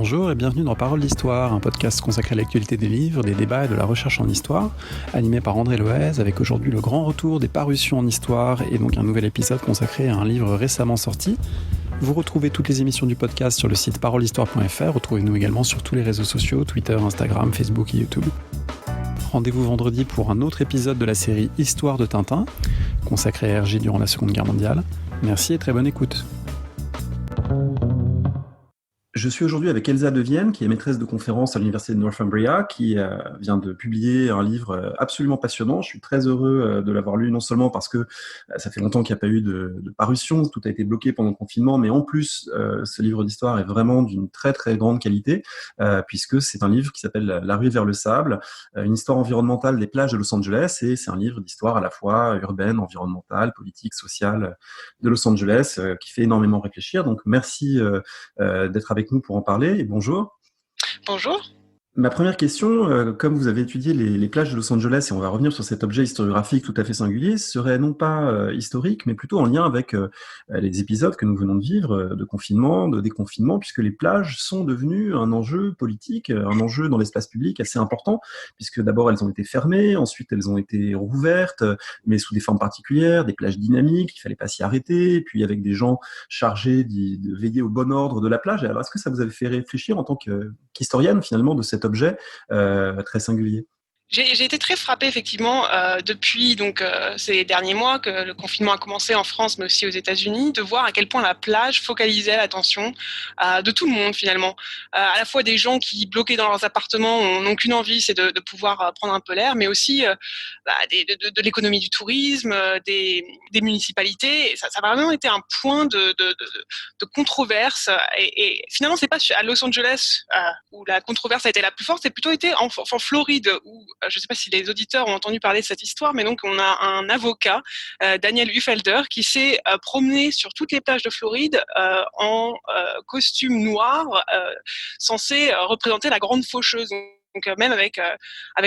Bonjour et bienvenue dans Parole d'Histoire, un podcast consacré à l'actualité des livres, des débats et de la recherche en histoire, animé par André Loez, avec aujourd'hui le grand retour des parutions en histoire et donc un nouvel épisode consacré à un livre récemment sorti. Vous retrouvez toutes les émissions du podcast sur le site parolehistoire.fr, retrouvez-nous également sur tous les réseaux sociaux, Twitter, Instagram, Facebook et YouTube. Rendez-vous vendredi pour un autre épisode de la série Histoire de Tintin, consacré à Hergé durant la Seconde Guerre mondiale. Merci et très bonne écoute. Je suis aujourd'hui avec Elsa de Vienne, qui est maîtresse de conférence à l'Université de Northumbria, qui vient de publier un livre absolument passionnant. Je suis très heureux de l'avoir lu, non seulement parce que ça fait longtemps qu'il n'y a pas eu de parution, tout a été bloqué pendant le confinement, mais en plus, ce livre d'histoire est vraiment d'une très très grande qualité, puisque c'est un livre qui s'appelle La rue vers le sable, une histoire environnementale des plages de Los Angeles, et c'est un livre d'histoire à la fois urbaine, environnementale, politique, sociale de Los Angeles, qui fait énormément réfléchir. Donc merci d'être avec nous pour en parler, et bonjour. Bonjour. Ma première question, comme vous avez étudié les plages de Los Angeles, et on va revenir sur cet objet historiographique tout à fait singulier, serait non pas historique, mais plutôt en lien avec les épisodes que nous venons de vivre, de confinement, de déconfinement, puisque les plages sont devenues un enjeu politique, un enjeu dans l'espace public assez important, puisque d'abord elles ont été fermées, ensuite elles ont été rouvertes, mais sous des formes particulières, des plages dynamiques, il fallait pas s'y arrêter, puis avec des gens chargés de veiller au bon ordre de la plage. Alors est-ce que ça vous avait fait réfléchir en tant qu'historienne finalement de cet objet très singulier? J'ai été très frappée effectivement depuis ces derniers mois que le confinement a commencé en France mais aussi aux États-Unis, de voir à quel point la plage focalisait l'attention de tout le monde finalement. À la fois des gens qui bloqués dans leurs appartements n'ont qu'une envie, c'est de pouvoir prendre un peu l'air, mais aussi de l'économie du tourisme, des municipalités. Et ça a vraiment été un point de controverse. Et finalement, c'est pas à Los Angeles où la controverse a été la plus forte, c'est plutôt été en Floride où je ne sais pas si les auditeurs ont entendu parler de cette histoire, mais donc on a un avocat, Daniel Uhlfelder, qui s'est promené sur toutes les plages de Floride en costume noir, censé représenter la grande faucheuse. Donc même avec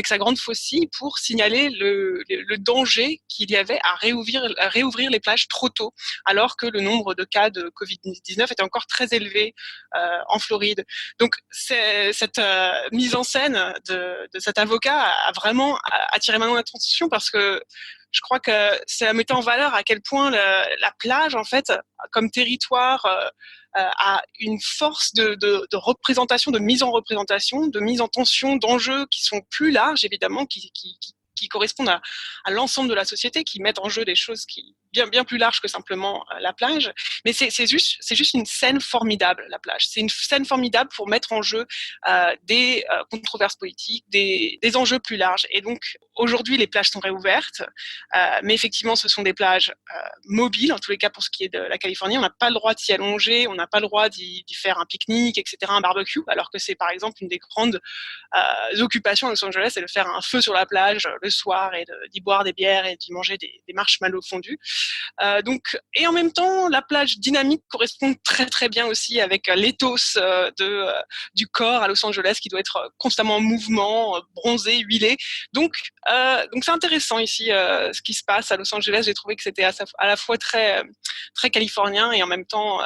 sa grande faucille pour signaler le danger qu'il y avait à réouvrir les plages trop tôt, alors que le nombre de cas de Covid-19 était encore très élevé en Floride. Donc cette mise en scène de cet avocat a vraiment attiré maintenant l'attention parce que je crois que ça mettait en valeur à quel point la plage, en fait, comme territoire, a une force de représentation, de mise en représentation, de mise en tension, d'enjeux qui sont plus larges, évidemment, qui correspondent à l'ensemble de la société, qui mettent en jeu des choses qui bien plus larges que simplement la plage. Mais c'est juste une scène formidable, la plage. C'est une scène formidable pour mettre en jeu des controverses politiques, des enjeux plus larges. Et donc, aujourd'hui, les plages sont réouvertes, mais effectivement, ce sont des plages mobiles, en tous les cas pour ce qui est de la Californie. On n'a pas le droit de s'y allonger, on n'a pas le droit d'y faire un pique-nique, etc., un barbecue, alors que c'est par exemple une des grandes occupations à Los Angeles, c'est de faire un feu sur la plage le soir et d'y boire des bières et d'y manger des marshmallows fondus. Et en même temps, la plage dynamique correspond très très bien aussi avec l'éthos du corps à Los Angeles qui doit être constamment en mouvement, bronzé, huilé. Donc c'est intéressant ici ce qui se passe à Los Angeles. J'ai trouvé que c'était à la fois très très californien et en même temps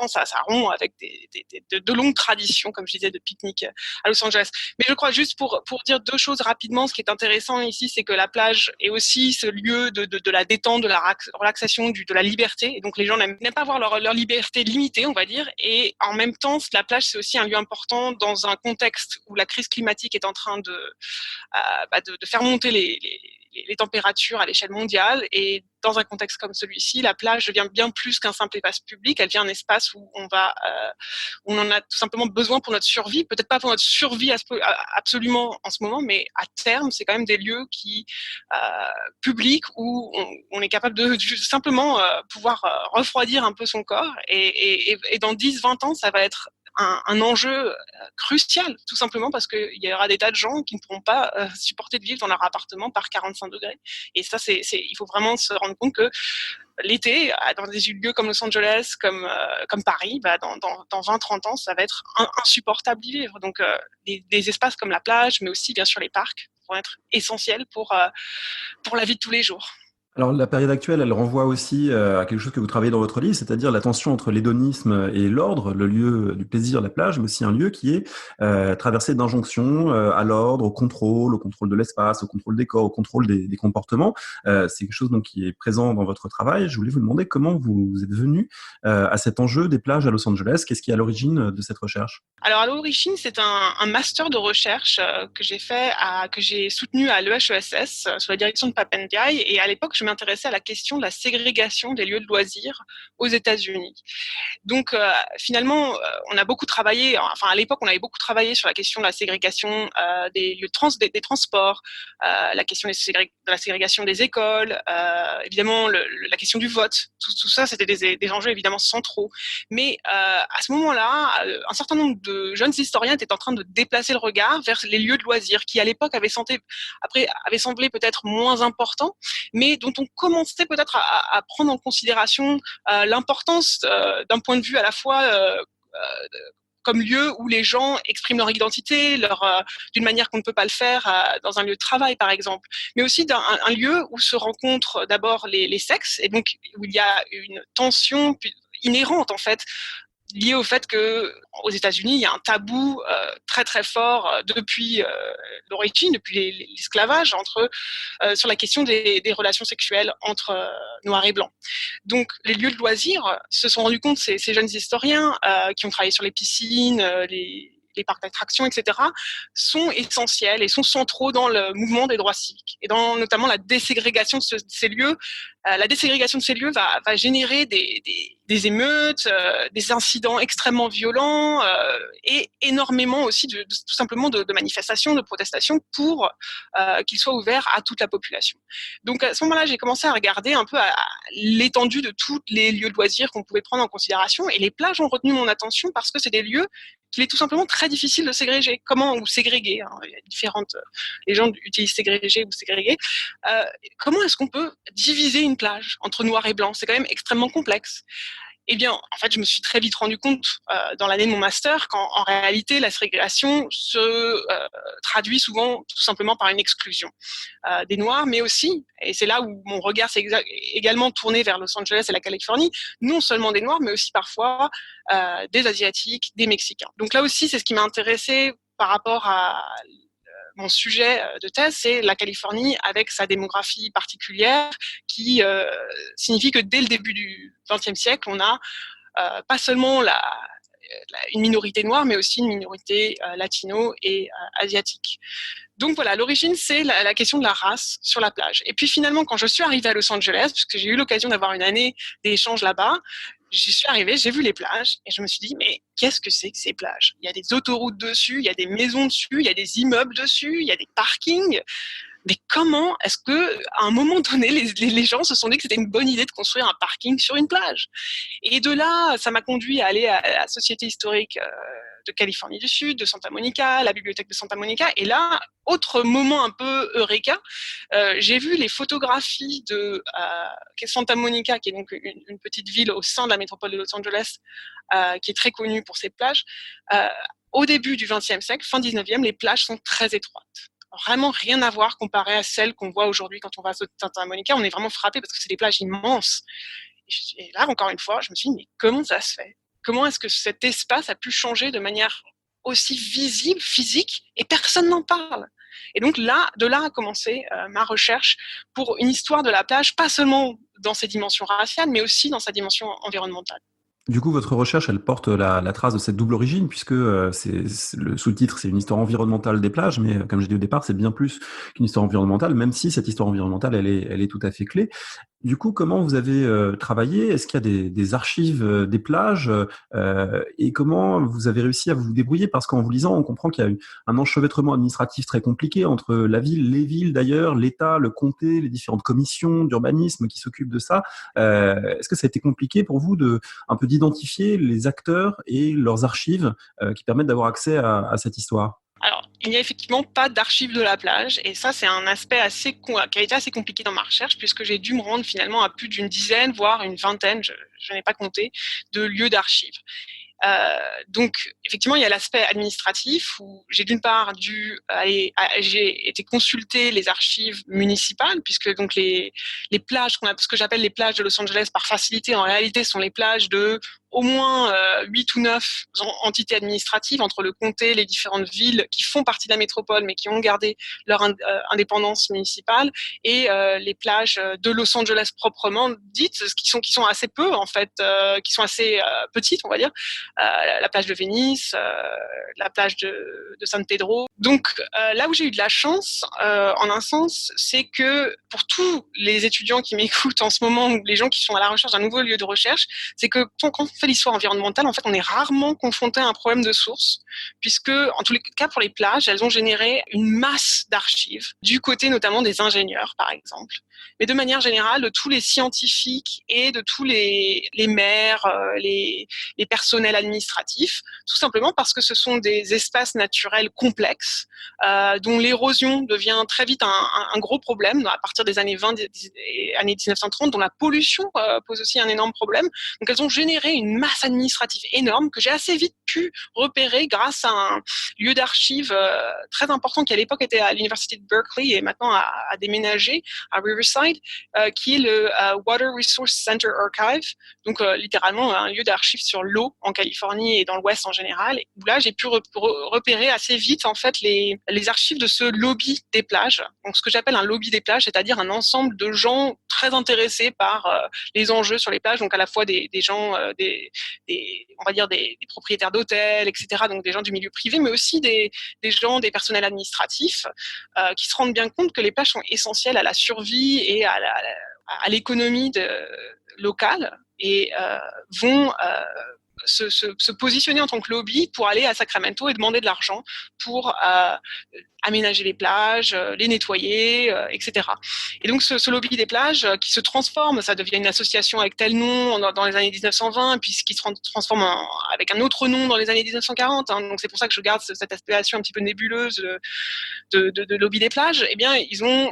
ça rompt avec de longues traditions, comme je disais, de pique-nique à Los Angeles. Mais je crois juste pour dire deux choses rapidement, ce qui est intéressant ici, c'est que la plage est aussi ce lieu de la détente, de la relaxation, de la liberté. Et donc les gens n'aiment pas voir leur liberté limitée, on va dire. Et en même temps, la plage, c'est aussi un lieu important dans un contexte où la crise climatique est en train de faire monter les températures à l'échelle mondiale. Et dans un contexte comme celui-ci, la plage devient bien plus qu'un simple espace public. Elle devient un espace où on en a tout simplement besoin pour notre survie. Peut-être pas pour notre survie absolument en ce moment, mais à terme, c'est quand même des lieux publics où on est capable de simplement pouvoir refroidir un peu son corps. Et dans 10-20 ans, ça va être un enjeu crucial, tout simplement parce qu'il y aura des tas de gens qui ne pourront pas supporter de vivre dans leur appartement par 45 degrés. Et ça, il faut vraiment se rendre compte que l'été, dans des lieux comme Los Angeles, comme Paris, dans 20-30 ans, ça va être insupportable d'y vivre. Donc, des espaces comme la plage, mais aussi, bien sûr, les parcs vont être essentiels pour la vie de tous les jours. Alors la période actuelle, elle renvoie aussi à quelque chose que vous travaillez dans votre livre, c'est-à-dire la tension entre l'hédonisme et l'ordre, le lieu du plaisir, la plage, mais aussi un lieu qui est traversé d'injonctions à l'ordre, au contrôle de l'espace, au contrôle des corps, au contrôle des comportements. C'est quelque chose donc qui est présent dans votre travail. Je voulais vous demander comment vous êtes venu à cet enjeu des plages à Los Angeles. Qu'est-ce qui est à l'origine de cette recherche? Alors à l'origine, c'est un master de recherche que j'ai soutenu à l'EHESS sous la direction de Papendiaï. Et à l'époque, je m'intéressais à la question de la ségrégation des lieux de loisirs aux États-Unis. Donc finalement, on a beaucoup travaillé, enfin à l'époque, on avait beaucoup travaillé sur la question de la ségrégation des lieux des transports, la question de la ségrégation des écoles, évidemment la question du vote. Tout ça, c'était des enjeux évidemment centraux. Mais à ce moment-là, un certain nombre de jeunes historiens étaient en train de déplacer le regard vers les lieux de loisirs qui, à l'époque, avaient semblé peut-être moins importants, mais dont on commençait peut-être à prendre en considération l'importance d'un point de vue à la fois comme lieu où les gens expriment leur identité, d'une manière qu'on ne peut pas le faire dans un lieu de travail, par exemple, mais aussi un lieu où se rencontrent d'abord les sexes, et donc où il y a une tension inhérente, en fait, lié au fait que aux États-Unis, il y a un tabou très très fort depuis l'origine, depuis l'esclavage sur la question des relations sexuelles entre noirs et blancs. Donc, les lieux de loisirs se sont rendus compte, ces jeunes historiens qui ont travaillé sur les piscines, les parcs d'attractions, etc., sont essentiels et sont centraux dans le mouvement des droits civiques et dans notamment la déségrégation de ces lieux. La déségrégation de ces lieux va générer des émeutes, des incidents extrêmement violents et énormément aussi tout simplement de manifestations, de protestations pour qu'ils soient ouverts à toute la population. Donc à ce moment-là, j'ai commencé à regarder un peu à l'étendue de tous les lieux de loisirs qu'on pouvait prendre en considération, et les plages ont retenu mon attention parce que c'est des lieux qu'il est tout simplement très difficile de ségréger. Ou ségréguer, hein, il y a différentes... Les gens utilisent ségréger ou ségréguer. Comment est-ce qu'on peut diviser une plage entre noir et blanc? C'est quand même extrêmement complexe. Eh bien, en fait, je me suis très vite rendu compte dans l'année de mon master qu'en réalité, la ségrégation se traduit souvent tout simplement par une exclusion des Noirs, mais aussi, et c'est là où mon regard s'est également tourné vers Los Angeles et la Californie, non seulement des Noirs, mais aussi parfois des Asiatiques, des Mexicains. Donc là aussi, c'est ce qui m'a intéressé par rapport à mon sujet de thèse, c'est la Californie avec sa démographie particulière qui signifie que dès le début du XXe siècle, on a pas seulement une minorité noire, mais aussi une minorité latino et asiatique. Donc voilà, l'origine, c'est la question de la race sur la plage. Et puis finalement, quand je suis arrivée à Los Angeles, puisque j'ai eu l'occasion d'avoir une année d'échange là-bas, j'y suis arrivée, j'ai vu les plages, et je me suis dit, mais qu'est-ce que c'est que ces plages? Il y a des autoroutes dessus, il y a des maisons dessus, il y a des immeubles dessus, il y a des parkings. Mais comment est-ce que, à un moment donné, les gens se sont dit que c'était une bonne idée de construire un parking sur une plage? Et de là, ça m'a conduit à aller à la Société historique de Californie du Sud, de Santa Monica, la bibliothèque de Santa Monica. Et là, autre moment un peu eureka, j'ai vu les photographies de Santa Monica, qui est donc une petite ville au sein de la métropole de Los Angeles, qui est très connue pour ses plages. Au début du XXe siècle, fin XIXe, les plages sont très étroites. Vraiment rien à voir comparé à celles qu'on voit aujourd'hui quand on va à Santa Monica. On est vraiment frappé parce que c'est des plages immenses. Et là, encore une fois, je me suis dit, mais comment ça se fait? Comment est-ce que cet espace a pu changer de manière aussi visible, physique, et personne n'en parle? Et donc là, de là a commencé ma recherche pour une histoire de la plage, pas seulement dans ses dimensions raciales, mais aussi dans sa dimension environnementale. Du coup, votre recherche, elle porte la trace de cette double origine, puisque le sous-titre, c'est une histoire environnementale des plages, mais comme j'ai dit au départ, c'est bien plus qu'une histoire environnementale, même si cette histoire environnementale, elle est tout à fait clé. Du coup, comment vous avez travaillé? Est-ce qu'il y a des archives des plages et comment vous avez réussi à vous débrouiller? Parce qu'en vous lisant, on comprend qu'il y a un enchevêtrement administratif très compliqué entre la ville, les villes d'ailleurs, l'État, le comté, les différentes commissions d'urbanisme qui s'occupent de ça. Est-ce que ça a été compliqué pour vous de un peu d'identifier les acteurs et leurs archives qui permettent d'avoir accès à cette histoire? Alors, il n'y a effectivement pas d'archives de la plage, et ça, c'est un aspect qui a été assez compliqué dans ma recherche, puisque j'ai dû me rendre finalement à plus d'une dizaine, voire une vingtaine, je n'ai pas compté, de lieux d'archives. Donc, effectivement, il y a l'aspect administratif où j'ai d'une part j'ai été consulter les archives municipales, puisque donc les plages, ce que j'appelle les plages de Los Angeles par facilité, en réalité, sont les plages de au moins 8 ou 9 entités administratives entre le comté, les différentes villes qui font partie de la métropole, mais qui ont gardé leur indépendance municipale, et les plages de Los Angeles proprement dites, qui sont assez peu, en fait, qui sont assez petites, on va dire. La plage de Venise, la plage de San Pedro. Donc, là où j'ai eu de la chance, en un sens, c'est que pour tous les étudiants qui m'écoutent en ce moment, ou les gens qui sont à la recherche d'un nouveau lieu de recherche, c'est que quand on fait l'histoire environnementale, en fait, on est rarement confronté à un problème de source, puisque, en tous les cas, pour les plages, elles ont généré une masse d'archives, du côté notamment des ingénieurs, par exemple. Mais de manière générale, de tous les scientifiques et de tous les maires, les personnels administratifs, tout simplement parce que ce sont des espaces naturels complexes, dont l'érosion devient très vite un gros problème à partir des années 20, années 1930, dont la pollution pose aussi un énorme problème. Donc elles ont généré une masse administrative énorme que j'ai assez vite pu repérer grâce à un lieu d'archives très important qui à l'époque était à l'université de Berkeley et maintenant a déménagé à Riverside, qui est le Water Resource Center Archive, donc littéralement un lieu d'archives sur l'eau en Californie et dans l'Ouest en général, où là j'ai pu repérer assez vite en fait les archives de ce lobby des plages. Donc ce que j'appelle un lobby des plages, c'est-à-dire un ensemble de gens très intéressés par les enjeux sur les plages, donc à la fois des gens, on va dire des propriétaires d'hôtels, etc., donc des gens du milieu privé, mais aussi des gens, des personnels administratifs, qui se rendent bien compte que les plages sont essentielles à la survie et à l'économie locale, et vont se positionner en tant que lobby pour aller à Sacramento et demander de l'argent pour aménager les plages, les nettoyer, etc. Et donc ce lobby des plages qui se transforme, ça devient une association avec tel nom dans les années 1920, puis qui se transforme avec un autre nom dans les années 1940. Hein. Donc c'est pour ça que je garde cette appellation un petit peu nébuleuse de lobby des plages. Eh bien, ils ont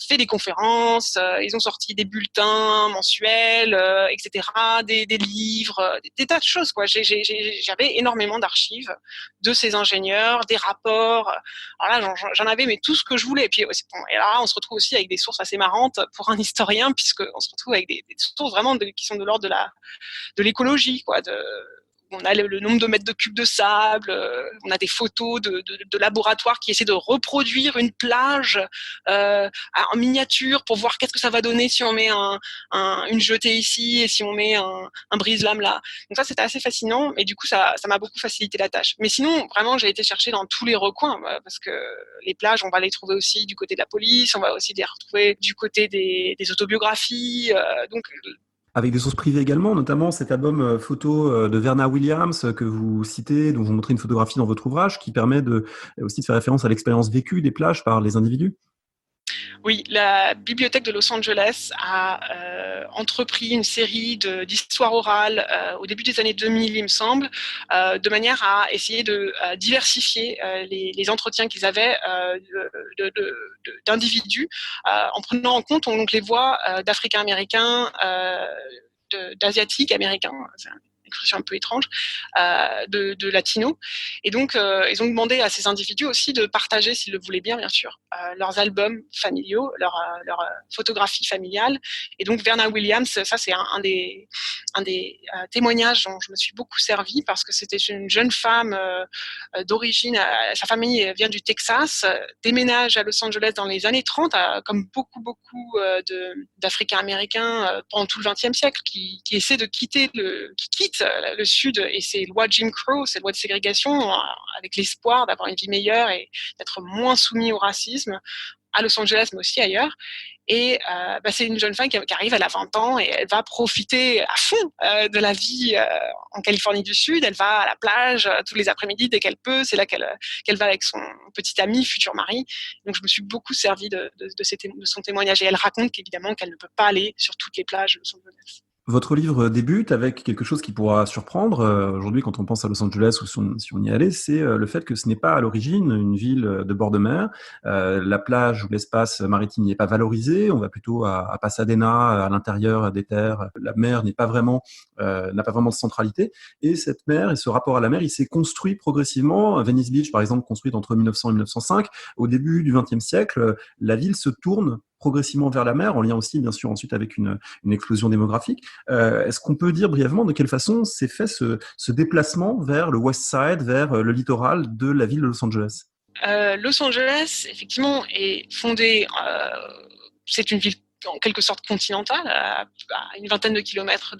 fait des conférences, ils ont sorti des bulletins mensuels, etc., des livres, des tas de choses, quoi. J'avais énormément d'archives de ces ingénieurs, des rapports. Alors là, j'en avais mais tout ce que je voulais. Et puis, et là, on se retrouve aussi avec des sources assez marrantes pour un historien, puisqu'on se retrouve avec des sources vraiment qui sont de l'ordre de l'écologie, quoi, on a le nombre de mètres de cubes de sable, on a des photos de laboratoires qui essaient de reproduire une plage en miniature pour voir qu'est-ce que ça va donner si on met une jetée ici et si on met un brise-lame là. Donc ça, c'était assez fascinant, et du coup, ça m'a beaucoup facilité la tâche. Mais sinon, vraiment, j'ai été chercher dans tous les recoins, parce que les plages, on va les trouver aussi du côté de la police, on va aussi les retrouver du côté des autobiographies. Donc Avec des sources privées également, notamment cet album photo de Verna Williams que vous citez, dont vous montrez une photographie dans votre ouvrage, qui permet aussi de faire référence à l'expérience vécue des plages par les individus. Oui, la bibliothèque de Los Angeles a entrepris une série d'histoires orales au début des années 2000, il me semble, de manière à essayer de diversifier les entretiens qu'ils avaient d'individus, en prenant en compte donc les voix d'Africains-Américains, d'Asiatiques américains. C'est une expression un peu étrange, de latinos. Et donc, ils ont demandé à ces individus aussi de partager, s'ils le voulaient bien sûr, leurs albums familiaux, leurs photographies familiales. Et donc, Verna Williams, ça c'est un des témoignages dont je me suis beaucoup servie, parce que c'était une jeune femme d'origine, sa famille vient du Texas, déménage à Los Angeles dans les années 30, comme beaucoup d'Africains-Américains pendant tout le XXe siècle, qui essaient de qui quittent le Sud et ses lois Jim Crow, ses lois de ségrégation, avec l'espoir d'avoir une vie meilleure et d'être moins soumis au racisme à Los Angeles, mais aussi ailleurs. Et c'est une jeune femme qui arrive, elle a 20 ans, et elle va profiter à fond de la vie en Californie du Sud. Elle va à la plage tous les après-midi dès qu'elle peut. C'est là qu'elle va avec son petit ami, futur mari. Donc je me suis beaucoup servie de son témoignage. Et elle raconte qu'évidemment qu'elle ne peut pas aller sur toutes les plages de Los Angeles. Votre livre débute avec quelque chose qui pourra surprendre. Aujourd'hui, quand on pense à Los Angeles ou si on y allait, c'est le fait que ce n'est pas à l'origine une ville de bord de mer. La plage ou l'espace maritime n'y est pas valorisé. On va plutôt à Pasadena, à l'intérieur des terres. La mer n'a pas vraiment de centralité. Et cette mer et ce rapport à la mer, il s'est construit progressivement. Venice Beach, par exemple, construite entre 1900 et 1905. Au début du XXe siècle, la ville se tourne progressivement vers la mer, en lien aussi, bien sûr, ensuite avec une explosion démographique. Est-ce qu'on peut dire brièvement de quelle façon s'est fait ce déplacement vers le West Side, vers le littoral de la ville de Los Angeles? Los Angeles, effectivement, est fondée. C'est une ville en quelque sorte continentale, à une vingtaine de kilomètres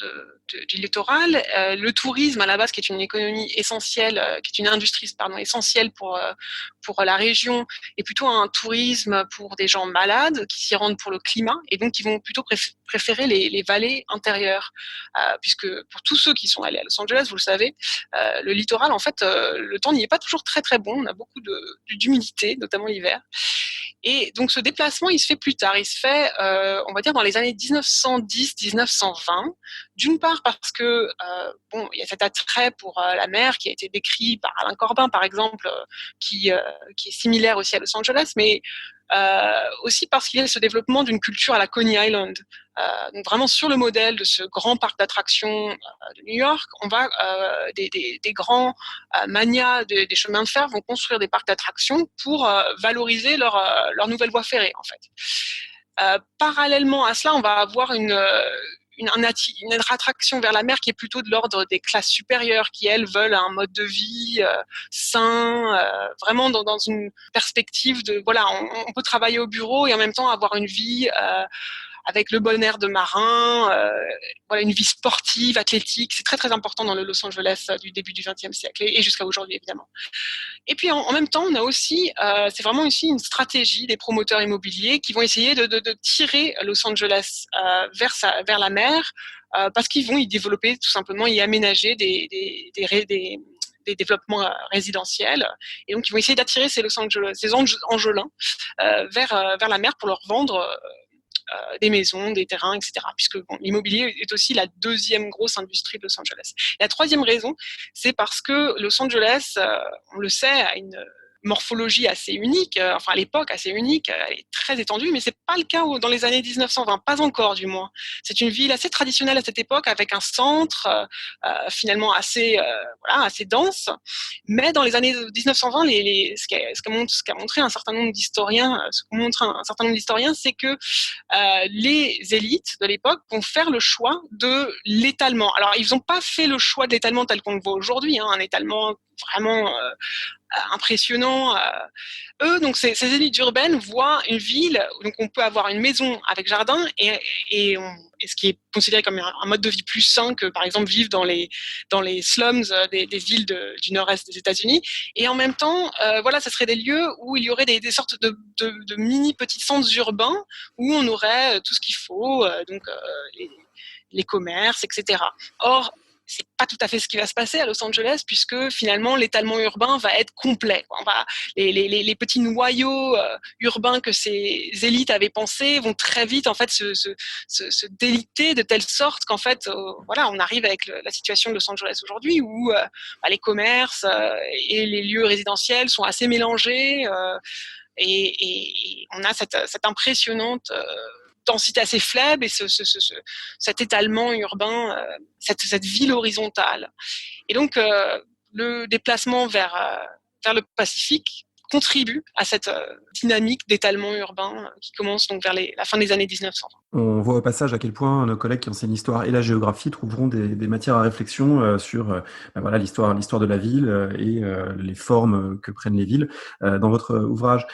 du littoral. Le tourisme, à la base, qui est une économie essentielle, qui est une industrie essentielle pour la région, est plutôt un tourisme pour des gens malades qui s'y rendent pour le climat et donc qui vont plutôt préférer les vallées intérieures. Puisque pour tous ceux qui sont allés à Los Angeles, vous le savez, le littoral, en fait, le temps n'y est pas toujours très très bon. On a beaucoup d'humidité, notamment l'hiver. Et donc ce déplacement, il se fait plus tard. Il se fait, on va dire, dans les années 1910-1920. D'une part parce que il y a cet attrait pour la mer qui a été décrit par Alain Corbin, par exemple, qui est similaire aussi à Los Angeles, mais aussi parce qu'il y a ce développement d'une culture à la Coney Island. Donc vraiment sur le modèle de ce grand parc d'attractions de New York, on va des grands magnats des chemins de fer vont construire des parcs d'attractions pour valoriser leur nouvelle voie ferrée, en fait. Parallèlement à cela, on va avoir une attraction vers la mer qui est plutôt de l'ordre des classes supérieures qui, elles, veulent un mode de vie sain, vraiment dans une perspective de, voilà, on peut travailler au bureau et en même temps avoir une vie avec le bon air de marin, voilà, une vie sportive, athlétique. C'est très, très important dans le Los Angeles du début du XXe siècle et jusqu'à aujourd'hui, évidemment. Et puis en même temps, on a aussi, c'est vraiment aussi une stratégie des promoteurs immobiliers qui vont essayer de tirer Los Angeles vers la mer parce qu'ils vont y développer, tout simplement, y aménager des développements résidentiels. Et donc, ils vont essayer d'attirer ces Angelins vers la mer pour leur vendre des maisons, des terrains, etc. Puisque l'immobilier est aussi la deuxième grosse industrie de Los Angeles. Et la troisième raison, c'est parce que Los Angeles, on le sait, a une morphologie assez unique, enfin à l'époque assez unique, elle est très étendue, mais c'est pas le cas dans les années 1920, pas encore du moins. C'est une ville assez traditionnelle à cette époque, avec un centre finalement assez dense, mais dans les années 1920, ce qu'a montré un certain nombre d'historiens, c'est que les élites de l'époque vont faire le choix de l'étalement. Alors ils n'ont pas fait le choix de l'étalement tel qu'on le voit aujourd'hui, un étalement vraiment impressionnant. Eux, donc ces élites urbaines voient une ville, donc on peut avoir une maison avec jardin et ce qui est considéré comme un mode de vie plus sain que par exemple vivre dans les slums des villes du nord-est des États-Unis. Et en même temps, voilà, ce serait des lieux où il y aurait des sortes de mini petits centres urbains où on aurait tout ce qu'il faut, donc les commerces, etc. Or, c'est pas tout à fait ce qui va se passer à Los Angeles puisque finalement l'étalement urbain va être complet. Les petits noyaux urbains que ces élites avaient pensés vont très vite en fait se déliter de telle sorte qu'en fait voilà, on arrive avec la situation de Los Angeles aujourd'hui où les commerces et les lieux résidentiels sont assez mélangés et on a cette impressionnante densité assez faible et cet étalement urbain, cette ville horizontale. Et donc, le déplacement vers le Pacifique contribue à cette dynamique d'étalement urbain qui commence donc vers la fin des années 1900. On voit au passage à quel point nos collègues qui enseignent l'histoire et la géographie trouveront des matières à réflexion sur voilà, l'histoire de la ville et les formes que prennent les villes dans votre ouvrage.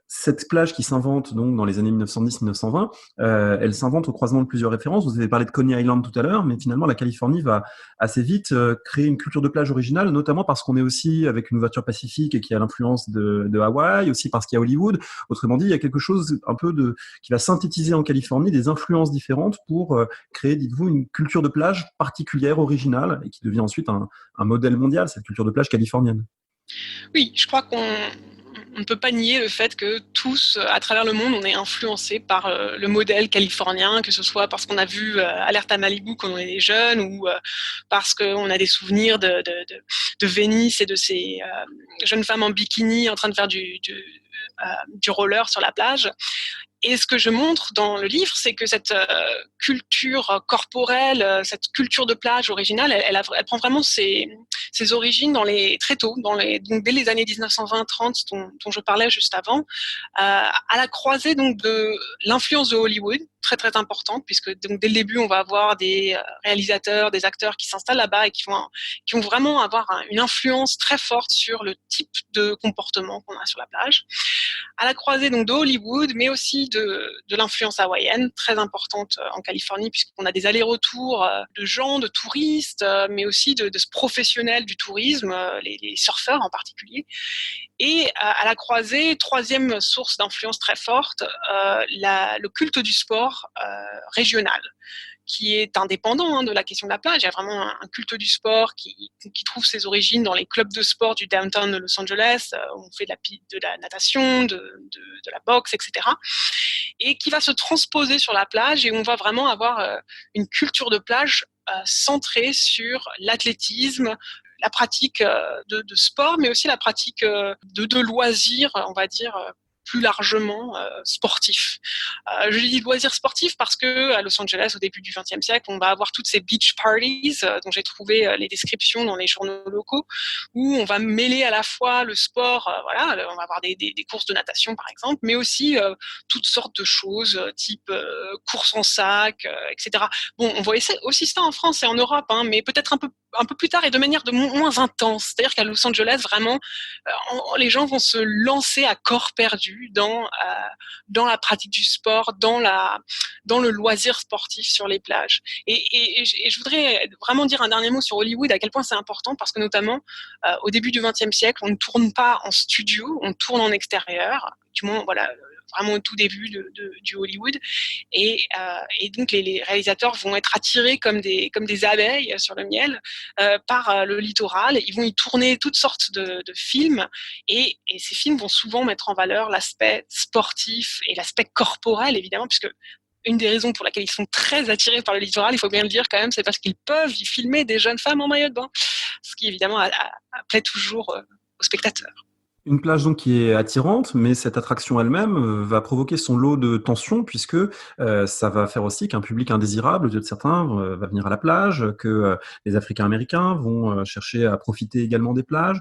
Cette plage qui s'invente donc dans les années 1910-1920, elle s'invente au croisement de plusieurs références. Vous avez parlé de Coney Island tout à l'heure, mais finalement la Californie va assez vite créer une culture de plage originale, notamment parce qu'on est aussi avec une ouverture pacifique et qui a l'influence de Hawaï, aussi parce qu'il y a Hollywood. Autrement dit, il y a quelque chose un peu qui va synthétiser en Californie des influences différentes pour créer, dites-vous, une culture de plage particulière, originale, et qui devient ensuite un modèle mondial, cette culture de plage californienne. Oui, je crois qu'on on ne peut pas nier le fait que tous, à travers le monde, on est influencés par le modèle californien, que ce soit parce qu'on a vu Alerte à Malibu quand on était jeune, ou parce qu'on a des souvenirs de Venise et de ces jeunes femmes en bikini en train de faire du roller sur la plage. Et ce que je montre dans le livre, c'est que cette culture corporelle, cette culture de plage originale, elle prend vraiment ses origines très tôt, donc dès les années 1920-30 dont je parlais juste avant, à la croisée donc de l'influence de Hollywood, très très importante, puisque donc dès le début on va avoir des réalisateurs, des acteurs qui s'installent là-bas et qui vont vraiment avoir une influence très forte sur le type de comportement qu'on a sur la plage. À la croisée donc de Hollywood, mais aussi de l'influence hawaïenne, très importante en Californie, puisqu'on a des allers-retours de gens, de touristes, mais aussi de professionnels du tourisme, les surfeurs en particulier. Et à la croisée, troisième source d'influence très forte, le culte du sport régional, qui est indépendant de la question de la plage. Il y a vraiment un culte du sport qui trouve ses origines dans les clubs de sport du downtown de Los Angeles. On fait de la natation, de la boxe, etc. Et qui va se transposer sur la plage, et on va vraiment avoir une culture de plage centrée sur l'athlétisme, la pratique de sport, mais aussi la pratique de loisirs, on va dire, plus largement sportifs. Je dis loisirs sportifs parce que à Los Angeles, au début du XXe siècle, on va avoir toutes ces beach parties dont j'ai trouvé les descriptions dans les journaux locaux, où on va mêler à la fois le sport, voilà, on va avoir des courses de natation par exemple, mais aussi toutes sortes de choses, type course en sac, etc. Bon, on voit aussi ça en France et en Europe, hein, mais peut-être un peu plus tard et de manière moins intense. C'est-à-dire qu'à Los Angeles, vraiment, les gens vont se lancer à corps perdu dans la pratique du sport, dans le loisir sportif sur les plages. Et je voudrais vraiment dire un dernier mot sur Hollywood, à quel point c'est important, parce que notamment, au début du XXe siècle, on ne tourne pas en studio, on tourne en extérieur, du moins, voilà, vraiment au tout début du Hollywood. Et donc, les réalisateurs vont être attirés comme des abeilles sur le miel par le littoral. Ils vont y tourner toutes sortes de films, et ces films vont souvent mettre en valeur l'aspect sportif et l'aspect corporel, évidemment, puisque une des raisons pour laquelle ils sont très attirés par le littoral, il faut bien le dire quand même, c'est parce qu'ils peuvent y filmer des jeunes femmes en maillot de bain, ce qui évidemment plaît toujours aux spectateurs. Une plage donc qui est attirante, mais cette attraction elle-même va provoquer son lot de tensions, puisque ça va faire aussi qu'un public indésirable, aux yeux de certains, va venir à la plage, que les Africains-Américains vont chercher à profiter également des plages,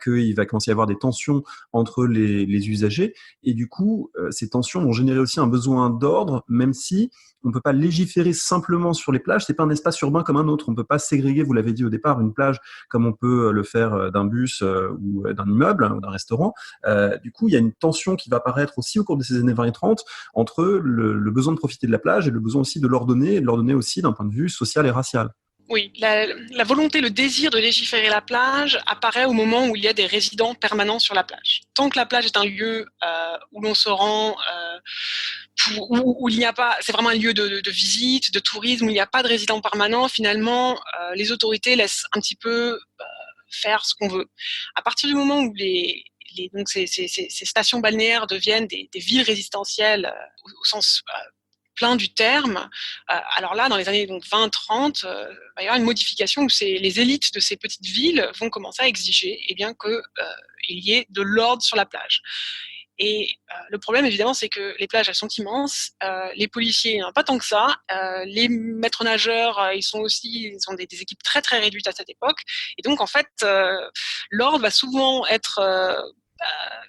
qu'il va commencer à y avoir des tensions entre les usagers, et du coup, ces tensions vont générer aussi un besoin d'ordre, même si on ne peut pas légiférer simplement sur les plages. C'est pas un espace urbain comme un autre. On ne peut pas ségréguer, vous l'avez dit au départ, une plage comme on peut le faire d'un bus ou d'un immeuble ou d'un restaurant. Du coup, il y a une tension qui va apparaître aussi au cours de ces années 20 et 30 entre le besoin de profiter de la plage et le besoin aussi de l'ordonner, et de l'ordonner aussi d'un point de vue social et racial. Oui, la volonté, le désir de légiférer la plage apparaît au moment où il y a des résidents permanents sur la plage. Tant que la plage est un lieu où l'on se rend, où il n'y a pas, c'est vraiment un lieu de visite, de tourisme, où il n'y a pas de résidents permanents, finalement, les autorités laissent un petit peu faire ce qu'on veut. À partir du moment où donc ces stations balnéaires deviennent des villes résidentielles au sens plein du terme. Alors là, dans les années 20-30, il va y avoir une modification où les élites de ces petites villes vont commencer à exiger qu'il y ait de l'ordre sur la plage. Et le problème, évidemment, c'est que les plages, elles sont immenses. Les policiers, pas tant que ça. Les maîtres nageurs, ils sont des équipes très, très réduites à cette époque. Et donc, en fait, l'ordre va souvent être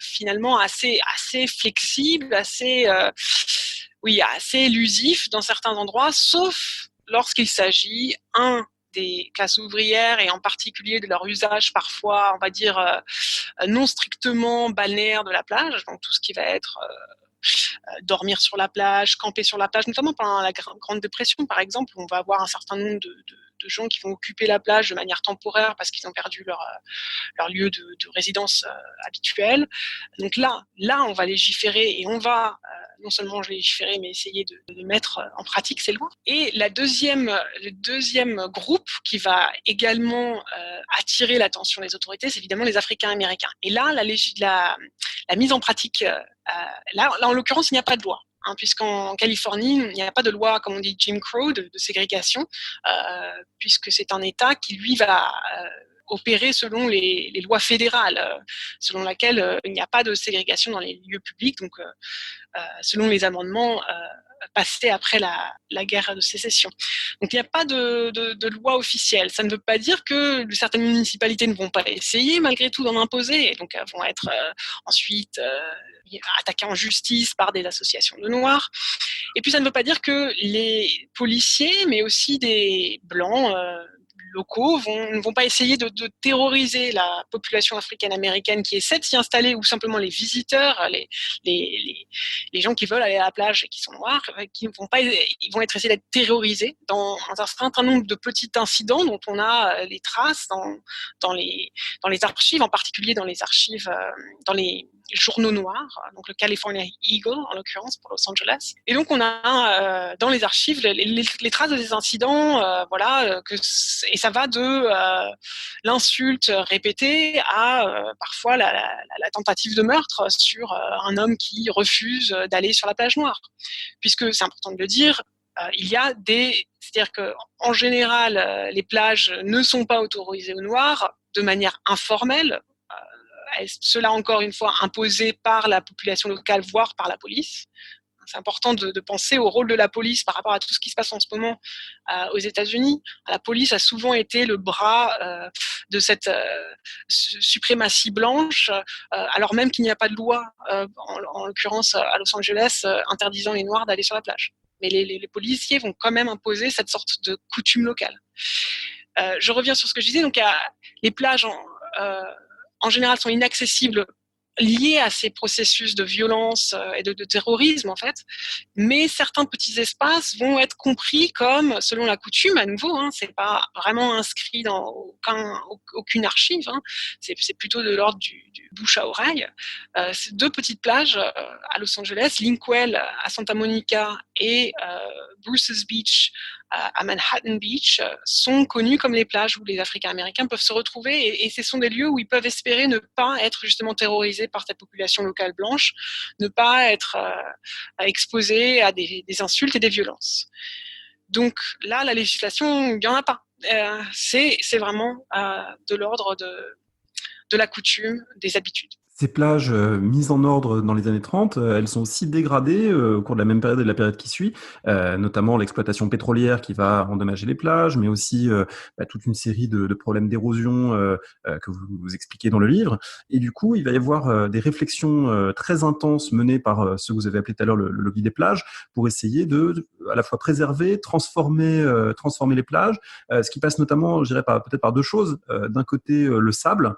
finalement assez flexible, assez élusif dans certains endroits, sauf lorsqu'il s'agit, des classes ouvrières, et en particulier de leur usage parfois, on va dire, non strictement balnéaire de la plage, donc tout ce qui va être dormir sur la plage, camper sur la plage, notamment pendant la Grande Dépression, par exemple, où on va avoir un certain nombre de gens qui vont occuper la plage de manière temporaire parce qu'ils ont perdu leur lieu de résidence habituel. Donc là, on va légiférer, et on va non seulement légiférer, mais essayer de mettre en pratique ces lois. Et le deuxième groupe qui va également attirer l'attention des autorités, c'est évidemment les Africains-Américains. Et là, la mise en pratique, là, en l'occurrence, il n'y a pas de loi. Puisqu'en Californie, il n'y a pas de loi, comme on dit, Jim Crow, de ségrégation, puisque c'est un État qui, lui, va opérer selon les lois fédérales, selon laquelle il n'y a pas de ségrégation dans les lieux publics, donc selon les amendements passés après la guerre de sécession. Donc il n'y a pas de loi officielle. Ça ne veut pas dire que certaines municipalités ne vont pas essayer malgré tout d'en imposer, et donc elles vont être ensuite attaquées en justice par des associations de Noirs. Et puis ça ne veut pas dire que les policiers, mais aussi des Blancs locaux ne vont pas essayer de terroriser la population africaine-américaine qui essaie de s'y installer, ou simplement les visiteurs, les gens qui veulent aller à la plage et qui sont noirs, ils vont être essayés d'être terrorisés dans un certain nombre de petits incidents dont on a les traces dans les archives, en particulier dans les archives, dans les journaux noirs, donc le California Eagle en l'occurrence pour Los Angeles. Et donc on a dans les archives les traces de ces incidents, et ça va de l'insulte répétée à parfois la tentative de meurtre sur un homme qui refuse d'aller sur la plage noire. Puisque c'est important de le dire, c'est-à-dire qu'en général, les plages ne sont pas autorisées aux Noirs de manière informelle. Cela, encore une fois, imposé par la population locale, voire par la police. C'est important de penser au rôle de la police par rapport à tout ce qui se passe en ce moment aux États-Unis. La police a souvent été le bras de cette suprématie blanche, alors même qu'il n'y a pas de loi, en l'occurrence à Los Angeles, interdisant les Noirs d'aller sur la plage. Mais les policiers vont quand même imposer cette sorte de coutume locale. Je reviens sur ce que je disais. Donc, les plages en général sont inaccessibles, liés à ces processus de violence et de terrorisme en fait, mais certains petits espaces vont être compris comme, selon la coutume, à nouveau, c'est pas vraiment inscrit dans aucune archive, c'est plutôt de l'ordre du bouche à oreille. Ces deux petites plages à Los Angeles, Linkwell à Santa Monica et Bruce's Beach à Manhattan Beach, sont connues comme les plages où les Africains-Américains peuvent se retrouver, et ce sont des lieux où ils peuvent espérer ne pas être justement terrorisés par cette population locale blanche, ne pas être exposés à des insultes et des violences. Donc là, la législation, il n'y en a pas. C'est vraiment de l'ordre de la coutume, des habitudes. Ces plages mises en ordre dans les années 30, elles sont aussi dégradées au cours de la même période et de la période qui suit, notamment l'exploitation pétrolière qui va endommager les plages, mais aussi toute une série de problèmes d'érosion que vous expliquez dans le livre. Et du coup, il va y avoir des réflexions très intenses menées par ce que vous avez appelé tout à l'heure le lobby des plages, pour essayer de à la fois préserver, transformer les plages, ce qui passe notamment, je dirais, peut-être par deux choses. D'un côté, le sable,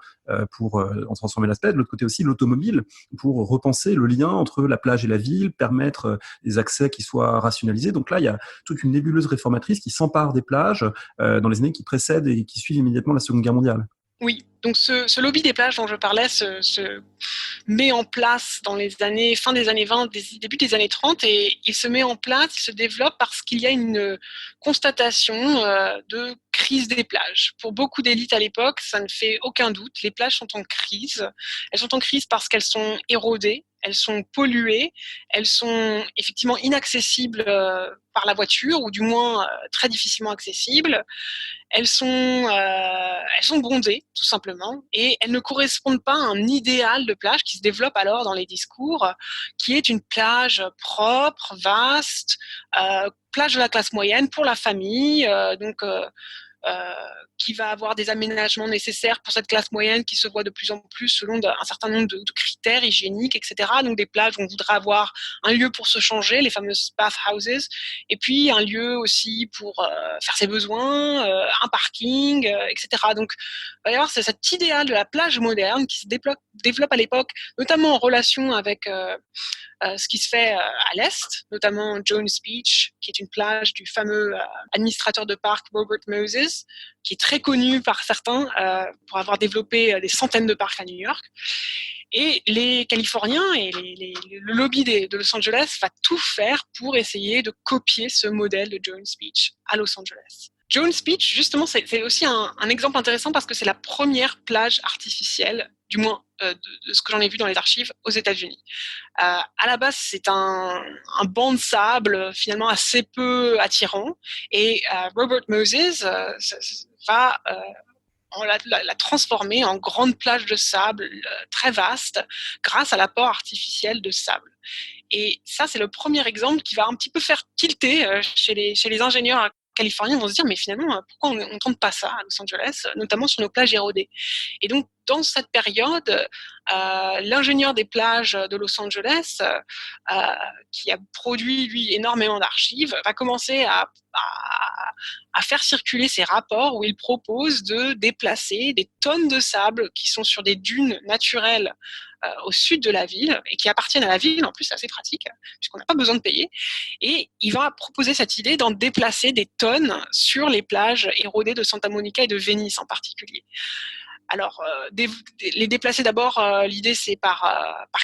pour en transformer l'aspect, de l'autre côté aussi l'automobile, pour repenser le lien entre la plage et la ville, permettre des accès qui soient rationalisés. Donc là, il y a toute une nébuleuse réformatrice qui s'empare des plages dans les années qui précèdent et qui suivent immédiatement la Seconde Guerre mondiale. Oui, donc ce lobby des plages dont je parlais se met en place dans les années, fin des années 20, début des années 30, et il se met en place, il se développe parce qu'il y a une constatation de crise des plages. Pour beaucoup d'élites à l'époque, ça ne fait aucun doute, les plages sont en crise. Elles sont en crise parce qu'elles sont érodées, elles sont polluées, elles sont effectivement inaccessibles par la voiture, ou du moins très difficilement accessibles. Elles sont bondées, tout simplement, et elles ne correspondent pas à un idéal de plage qui se développe alors dans les discours, qui est une plage propre, vaste, plage de la classe moyenne pour la famille, qui va avoir des aménagements nécessaires pour cette classe moyenne qui se voit de plus en plus selon un certain nombre de critères hygiéniques, etc. Donc des plages où on voudrait avoir un lieu pour se changer, les fameuses bathhouses, et puis un lieu aussi pour faire ses besoins, un parking, etc. Donc il va y avoir cet idéal de la plage moderne qui se développe à l'époque, notamment en relation avec ce qui se fait à l'Est, notamment Jones Beach, qui est une plage du fameux administrateur de parc Robert Moses, qui est très connu par certains pour avoir développé des centaines de parcs à New York. Et les Californiens et le lobby de Los Angeles va tout faire pour essayer de copier ce modèle de Jones Beach à Los Angeles. Jones Beach, justement, c'est aussi un exemple intéressant parce que c'est la première plage artificielle, du moins de ce que j'en ai vu dans les archives, aux États-Unis. À la base, c'est un banc de sable finalement assez peu attirant, et Robert Moses va la transformer en grande plage de sable très vaste grâce à l'apport artificiel de sable. Et ça, c'est le premier exemple qui va un petit peu faire tilter chez les ingénieurs californiens. Ils vont se dire, mais finalement, pourquoi on ne tente pas ça à Los Angeles, notamment sur nos plages érodées. Et donc, dans cette période, l'ingénieur des plages de Los Angeles, qui a produit, lui, énormément d'archives, va commencer à faire circuler ces rapports où il propose de déplacer des tonnes de sable qui sont sur des dunes naturelles au sud de la ville et qui appartiennent à la ville. En plus, c'est assez pratique puisqu'on n'a pas besoin de payer. Et il va proposer cette idée d'en déplacer des tonnes sur les plages érodées de Santa Monica et de Venice en particulier. Alors, les déplacer d'abord, l'idée c'est par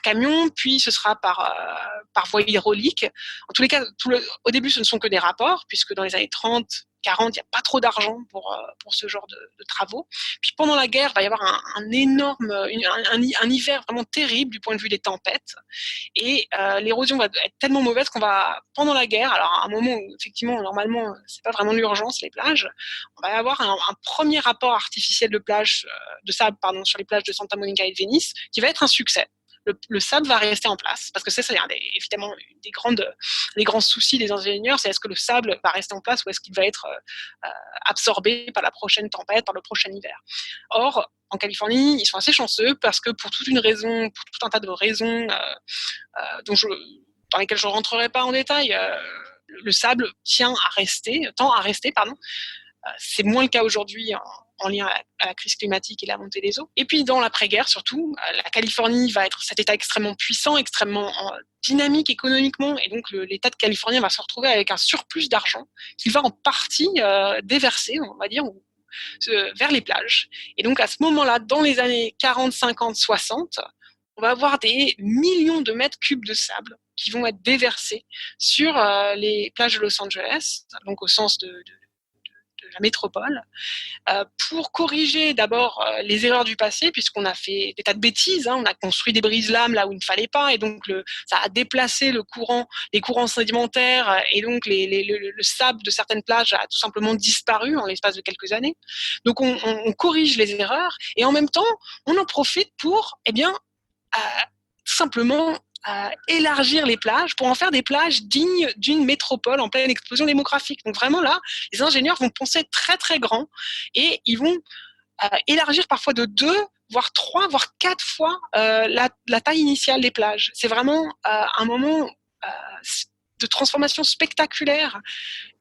camion, puis ce sera par voie hydraulique. En tous les cas, au début, ce ne sont que des rapports, puisque dans les années 30, 40, il n'y a pas trop d'argent pour ce genre de travaux. Puis pendant la guerre, il va y avoir un énorme, un hiver vraiment terrible du point de vue des tempêtes. Et l'érosion va être tellement mauvaise qu'on va, pendant la guerre, alors à un moment où effectivement, normalement, c'est pas vraiment l'urgence, les plages, on va avoir un premier rapport artificiel de sable sur les plages de Santa Monica et de Venise, qui va être un succès. Le sable va rester en place, parce que c'est évidemment des grands soucis des ingénieurs, c'est est-ce que le sable va rester en place ou est-ce qu'il va être absorbé par la prochaine tempête, par le prochain hiver. Or, en Californie, ils sont assez chanceux parce que pour tout un tas de raisons dans lesquelles je ne rentrerai pas en détail, le sable tend à rester. C'est moins le cas aujourd'hui en lien à la crise climatique et la montée des eaux. Et puis dans l'après-guerre surtout, la Californie va être cet État extrêmement puissant, extrêmement dynamique économiquement, et donc l'État de Californie va se retrouver avec un surplus d'argent qu'il va en partie déverser, on va dire, vers les plages. Et donc à ce moment-là, dans les années 40, 50, 60, on va avoir des millions de mètres cubes de sable qui vont être déversés sur les plages de Los Angeles, donc au sens de la métropole, pour corriger d'abord les erreurs du passé, puisqu'on a fait des tas de bêtises, on a construit des brise-lames là où il ne fallait pas, et donc ça a déplacé les courants sédimentaires, et donc le sable de certaines plages a tout simplement disparu en l'espace de quelques années. Donc on corrige les erreurs, et en même temps, on en profite pour, tout simplement élargir les plages pour en faire des plages dignes d'une métropole en pleine explosion démographique. Donc vraiment là, les ingénieurs vont penser très très grand et ils vont élargir parfois de 2, voire 3, voire 4 fois la taille initiale des plages. C'est vraiment un moment de transformation spectaculaire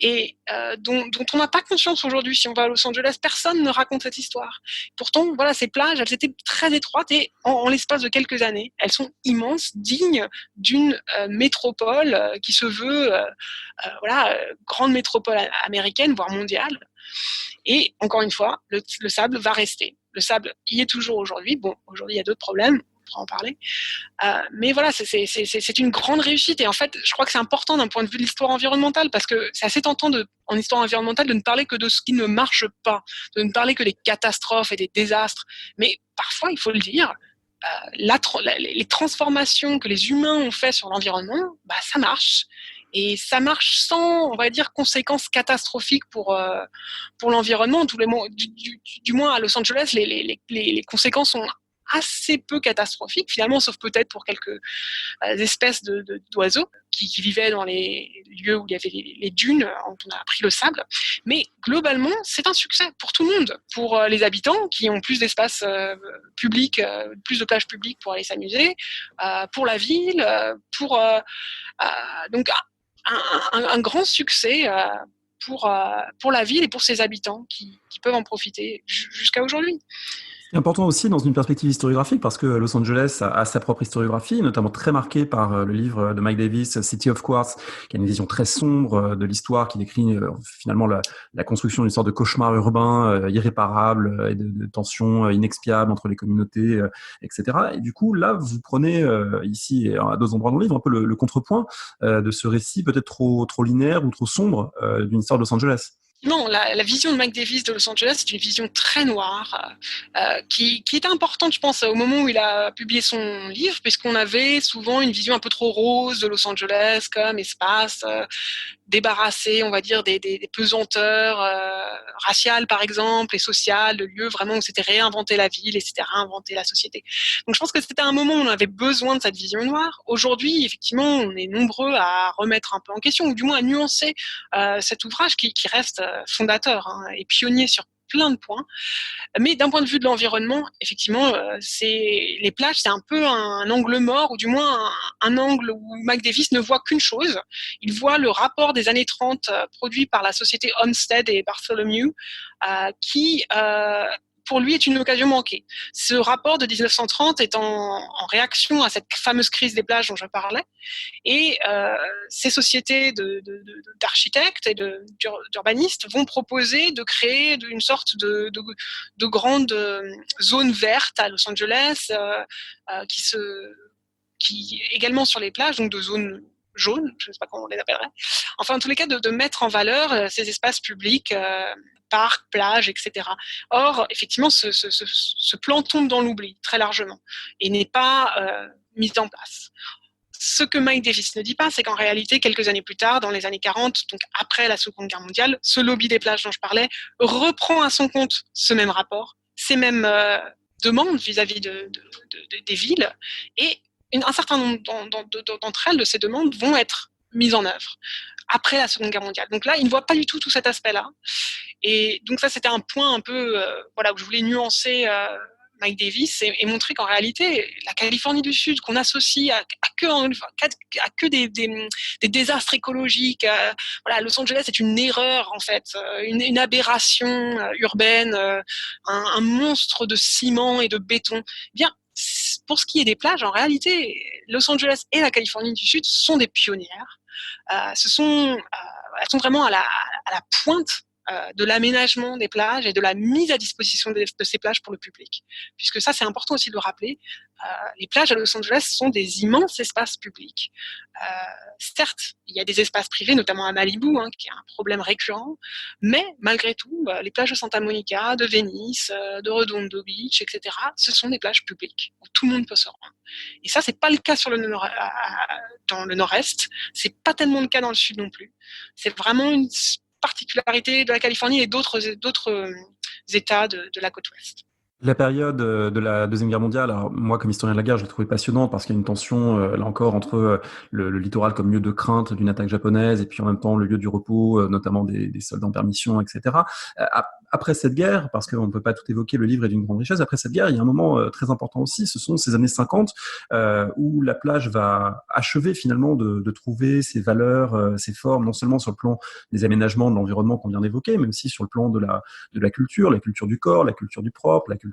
et dont on n'a pas conscience aujourd'hui. Si on va à Los Angeles, personne ne raconte cette histoire. Pourtant, voilà, ces plages, elles étaient très étroites et en l'espace de quelques années, elles sont immenses, dignes d'une métropole qui se veut grande métropole américaine, voire mondiale. Et encore une fois, le sable va rester. Le sable y est toujours aujourd'hui. Bon, aujourd'hui, il y a d'autres problèmes. On pourra en parler. Mais voilà, c'est une grande réussite. Et en fait, je crois que c'est important d'un point de vue de l'histoire environnementale, parce que c'est assez tentant en histoire environnementale de ne parler que de ce qui ne marche pas, de ne parler que des catastrophes et des désastres. Mais parfois, il faut le dire, les transformations que les humains ont fait sur l'environnement, ça marche. Et ça marche sans, on va dire, conséquences catastrophiques pour l'environnement. Du moins à Los Angeles, les conséquences sont assez peu catastrophiques, finalement, sauf peut-être pour quelques espèces d'oiseaux qui vivaient dans les lieux où il y avait les dunes, dont on a pris le sable. Mais globalement, c'est un succès pour tout le monde, pour les habitants qui ont plus d'espace public, plus de plages publiques pour aller s'amuser, pour la ville, donc un grand succès pour la ville et pour ses habitants qui peuvent en profiter jusqu'à aujourd'hui. Important aussi dans une perspective historiographique parce que Los Angeles a sa propre historiographie, notamment très marquée par le livre de Mike Davis, City of Quartz, qui a une vision très sombre de l'histoire, qui décrit finalement la construction d'une sorte de cauchemar urbain irréparable et de tensions inexpiables entre les communautés, etc. Et du coup, là, vous prenez ici et à deux endroits dans le livre un peu le contrepoint de ce récit peut-être trop linéaire ou trop sombre d'une histoire de Los Angeles. Non, la vision de Mike Davis de Los Angeles, c'est une vision très noire, qui était importante, je pense, au moment où il a publié son livre, puisqu'on avait souvent une vision un peu trop rose de Los Angeles comme espace débarrassé, on va dire, des pesanteurs raciales, par exemple, et sociales, de lieux vraiment où c'était réinventer la ville et c'était réinventer la société. Donc je pense que c'était un moment où on avait besoin de cette vision noire. Aujourd'hui, effectivement, on est nombreux à remettre un peu en question, ou du moins à nuancer cet ouvrage qui reste fondateur et pionnier sur plein de points. Mais d'un point de vue de l'environnement, effectivement, les plages, c'est un peu un angle mort, ou du moins un angle où Mac Davis ne voit qu'une chose. Il voit le rapport des années 30 produit par la société Olmsted et Bartholomew, qui pour lui est une occasion manquée. Ce rapport de 1930 est en réaction à cette fameuse crise des plages dont je parlais, et ces sociétés d'architectes et d'urbanistes vont proposer de créer une sorte de grande zone verte à Los Angeles, qui également sur les plages, donc de zones jaunes, je ne sais pas comment on les appellerait. Enfin, en tous les cas, de mettre en valeur ces espaces publics, parcs, plages, etc. Or, effectivement, ce plan tombe dans l'oubli très largement et n'est pas mis en place. Ce que Mike Davis ne dit pas, c'est qu'en réalité, quelques années plus tard, dans les années 40, donc après la Seconde Guerre mondiale, ce lobby des plages dont je parlais reprend à son compte ce même rapport, ces mêmes demandes vis-à-vis des villes, et un certain nombre d'entre elles, de ces demandes, vont être mises en œuvre après la Seconde Guerre mondiale. Donc là, il ne voit pas du tout cet aspect-là. Et donc ça, c'était un point un peu où je voulais nuancer Mike Davis et montrer qu'en réalité, la Californie du Sud, qu'on associe à que des désastres écologiques, Los Angeles est une erreur en fait, une aberration urbaine, un monstre de ciment et de béton. Bien, pour ce qui est des plages, en réalité, Los Angeles et la Californie du Sud sont des pionnières. Elles sont vraiment à la pointe de l'aménagement des plages et de la mise à disposition de ces plages pour le public. Puisque ça, c'est important aussi de le rappeler, les plages à Los Angeles sont des immenses espaces publics. Certes, il y a des espaces privés, notamment à Malibu, qui est un problème récurrent, mais malgré tout, les plages de Santa Monica, de Venice, de Redondo Beach, etc., ce sont des plages publiques où tout le monde peut se rendre. Et ça, c'est pas le cas dans le nord-est, c'est pas tellement le cas dans le sud non plus. C'est vraiment une particularité de la Californie et d'autres États de la côte ouest. La période de la Deuxième Guerre mondiale, alors moi comme historien de la guerre, je l'ai trouvé passionnant parce qu'il y a une tension, là encore, entre le littoral comme lieu de crainte d'une attaque japonaise et puis en même temps le lieu du repos, notamment des soldats en permission, etc. Après cette guerre, parce qu'on ne peut pas tout évoquer, le livre est d'une grande richesse, après cette guerre, il y a un moment très important aussi, ce sont ces années 50, où la plage va achever finalement de trouver ses valeurs, ses formes, non seulement sur le plan des aménagements, de l'environnement qu'on vient d'évoquer, mais aussi sur le plan de la culture du corps, la culture du propre, la culture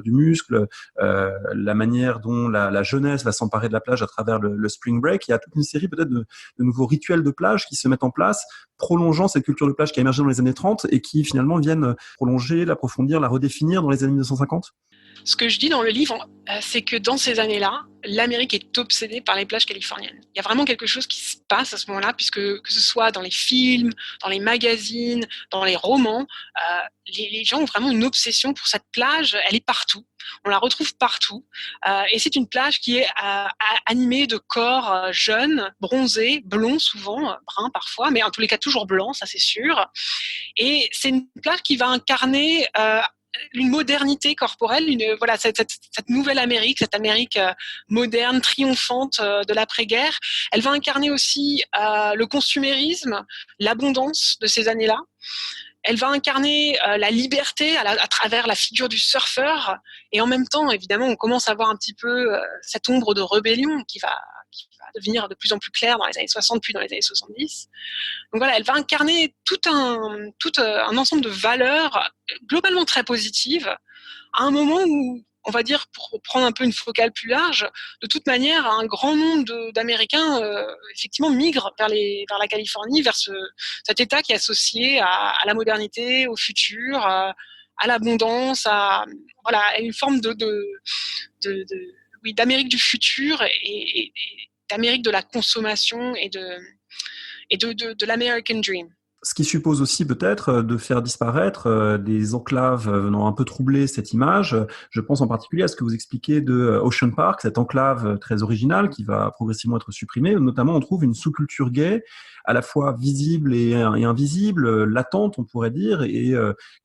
du muscle, la manière dont la jeunesse va s'emparer de la plage à travers le spring break. Il y a toute une série peut-être de nouveaux rituels de plage qui se mettent en place, prolongeant cette culture de plage qui a émergé dans les années 30 et qui finalement viennent prolonger, l'approfondir, la redéfinir dans les années 1950. Ce que je dis dans le livre, c'est que dans ces années-là, l'Amérique est obsédée par les plages californiennes. Il y a vraiment quelque chose qui se passe à ce moment-là, puisque que ce soit dans les films, dans les magazines, dans les romans, les gens ont vraiment une obsession pour cette plage. Elle est partout. On la retrouve partout. Et c'est une plage qui est animée de corps jeunes, bronzés, blonds souvent, bruns parfois, mais en tous les cas toujours blancs, ça c'est sûr. Et c'est une plage qui va incarner une modernité corporelle, cette nouvelle Amérique, cette Amérique moderne, triomphante de l'après-guerre. Elle va incarner aussi le consumérisme, l'abondance de ces années-là. Elle va incarner la liberté à travers la figure du surfeur. Et en même temps, évidemment, on commence à voir un petit peu cette ombre de rébellion qui va va devenir de plus en plus clair dans les années 60 puis dans les années 70. Donc voilà, elle va incarner tout un ensemble de valeurs globalement très positives à un moment où, on va dire, pour prendre un peu une focale plus large, de toute manière, un grand nombre d'Américains effectivement migrent vers la Californie, vers cet État qui est associé à la modernité, au futur, à l'abondance, à une forme oui, d'Amérique du futur et d'Amérique de la consommation et de l'American Dream. Ce qui suppose aussi peut-être de faire disparaître des enclaves venant un peu troubler cette image. Je pense en particulier à ce que vous expliquez de Ocean Park, cette enclave très originale qui va progressivement être supprimée. Notamment, on trouve une sous-culture gay, à la fois visible et invisible, latente, on pourrait dire, et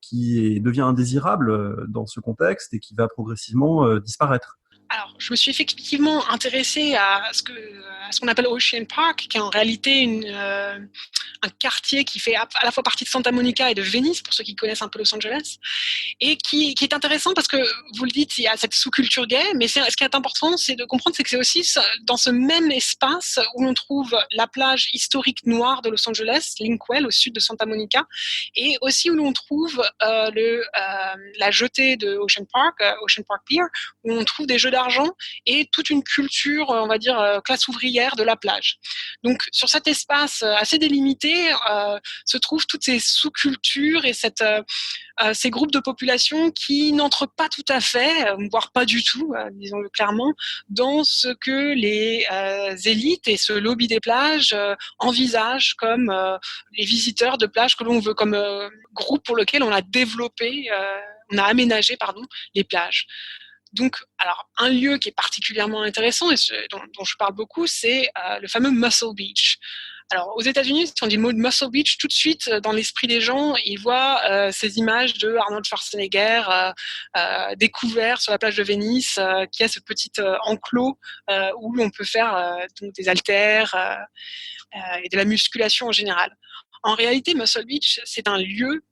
qui devient indésirable dans ce contexte et qui va progressivement disparaître. Alors, je me suis effectivement intéressée à ce qu'on appelle Ocean Park, qui est en réalité un quartier qui fait à la fois partie de Santa Monica et de Venice, pour ceux qui connaissent un peu Los Angeles, et qui est intéressant parce que, vous le dites, il y a cette sous-culture gay, mais ce qui est important, c'est de comprendre, c'est que c'est aussi dans ce même espace où on trouve la plage historique noire de Los Angeles, Linkwell, au sud de Santa Monica, et aussi où l'on trouve la jetée de Ocean Park Pier, où on trouve des jeux d'argent et toute une culture, on va dire, classe ouvrière de la plage. Donc, sur cet espace assez délimité, se trouvent toutes ces sous-cultures et ces groupes de population qui n'entrent pas tout à fait, voire pas du tout, disons-le clairement, dans ce que les élites et ce lobby des plages envisagent comme les visiteurs de plage que l'on veut, comme groupe pour lequel on a aménagé les plages. Donc, alors, un lieu qui est particulièrement intéressant et dont je parle beaucoup, c'est le fameux Muscle Beach. Alors, aux États-Unis, si on dit le mot de Muscle Beach, tout de suite, dans l'esprit des gens, ils voient ces images de Arnold Schwarzenegger découvert sur la plage de Venise, qui a ce petit enclos où on peut faire donc des haltères et de la musculation en général. En réalité, Muscle Beach, c'est un lieu,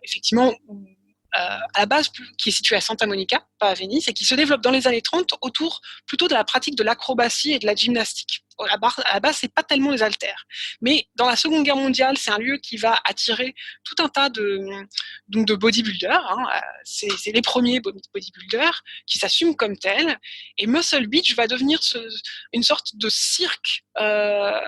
effectivement, où à la base, qui est situé à Santa Monica, pas à Venise, et qui se développe dans les années 30 autour plutôt de la pratique de l'acrobatie et de la gymnastique. À la base, c'est pas tellement les haltères. Mais dans la Seconde Guerre mondiale, c'est un lieu qui va attirer tout un tas de bodybuilders. C'est les premiers bodybuilders qui s'assument comme tels. Et Muscle Beach va devenir une sorte de cirque à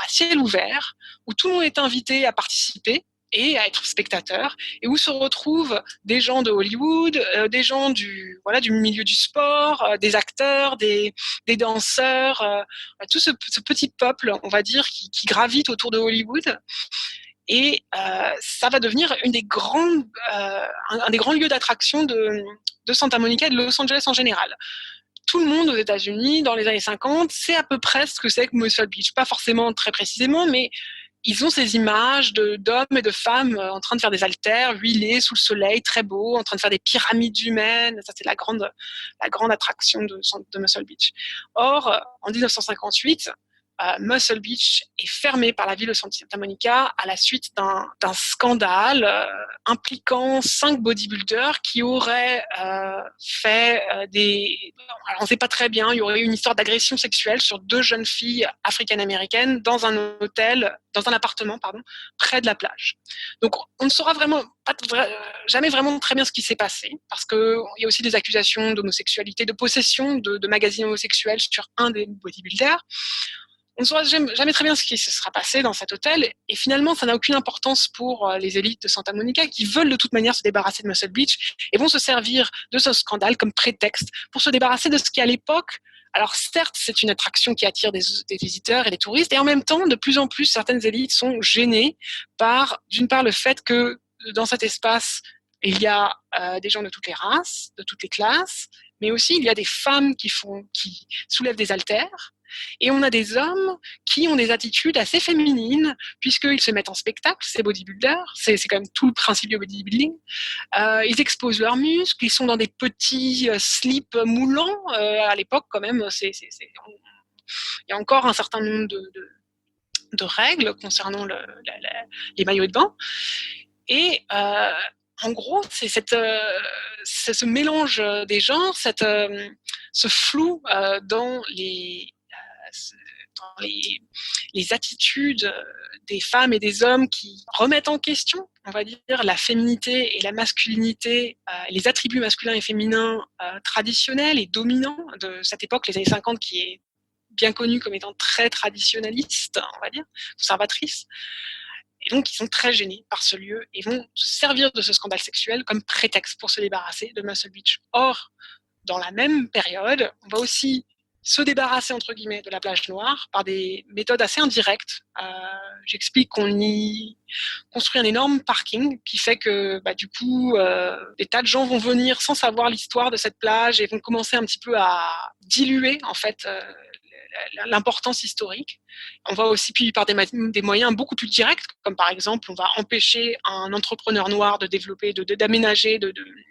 ciel ouvert, où tout le monde est invité à participer et à être spectateur, et où se retrouvent des gens de Hollywood, des gens du milieu du sport, des acteurs, des danseurs, tout ce petit peuple, on va dire, qui gravite autour de Hollywood. Et ça va devenir un des grands lieux d'attraction de Santa Monica et de Los Angeles en général. Tout le monde aux États-Unis, dans les années 50, sait à peu près ce que c'est que Muscle Beach. Pas forcément très précisément, mais ils ont ces images d'hommes et de femmes en train de faire des haltères, huilés sous le soleil, très beaux, en train de faire des pyramides humaines. Ça, c'est la grande attraction de Muscle Beach. Or, en 1958, Muscle Beach est fermé par la ville de Santa Monica à la suite d'un scandale impliquant 5 bodybuilders qui auraient fait alors on ne sait pas très bien, il y aurait eu une histoire d'agression sexuelle sur 2 jeunes filles africaines-américaines dans un appartement, près de la plage. Donc on ne saura jamais vraiment très bien ce qui s'est passé, parce qu'il y a aussi des accusations d'homosexualité, de possession de magazines homosexuels sur un des bodybuilders. On ne saura jamais très bien ce qui se sera passé dans cet hôtel, et finalement, ça n'a aucune importance pour les élites de Santa Monica qui veulent de toute manière se débarrasser de Muscle Beach et vont se servir de ce scandale comme prétexte pour se débarrasser de ce qui, à l'époque, alors certes, c'est une attraction qui attire des visiteurs et des touristes, et en même temps, de plus en plus, certaines élites sont gênées par, d'une part, le fait que dans cet espace, il y a des gens de toutes les races, de toutes les classes, mais aussi il y a des femmes qui soulèvent des haltères. Et on a des hommes qui ont des attitudes assez féminines, puisqu'ils se mettent en spectacle, ces bodybuilders, c'est quand même tout le principe du bodybuilding. Ils exposent leurs muscles, ils sont dans des petits slips moulants. À l'époque, quand même, il y a encore un certain nombre de règles concernant les maillots de bain. Et en gros, c'est c'est ce mélange des genres, ce flou dans les attitudes des femmes et des hommes qui remettent en question, on va dire, la féminité et la masculinité, les attributs masculins et féminins traditionnels et dominants de cette époque, les années 50, qui est bien connue comme étant très traditionnaliste, on va dire, conservatrice. Et donc, ils sont très gênés par ce lieu et vont se servir de ce scandale sexuel comme prétexte pour se débarrasser de Muscle Beach. Or, dans la même période, on va aussi se débarrasser, entre guillemets, de la plage noire par des méthodes assez indirectes. J'explique qu'on y construit un énorme parking qui fait que, du coup, des tas de gens vont venir sans savoir l'histoire de cette plage et vont commencer un petit peu à diluer, en fait, l'importance historique. On va aussi, puis par des moyens beaucoup plus directs, comme par exemple, on va empêcher un entrepreneur noir de développer, d'aménager,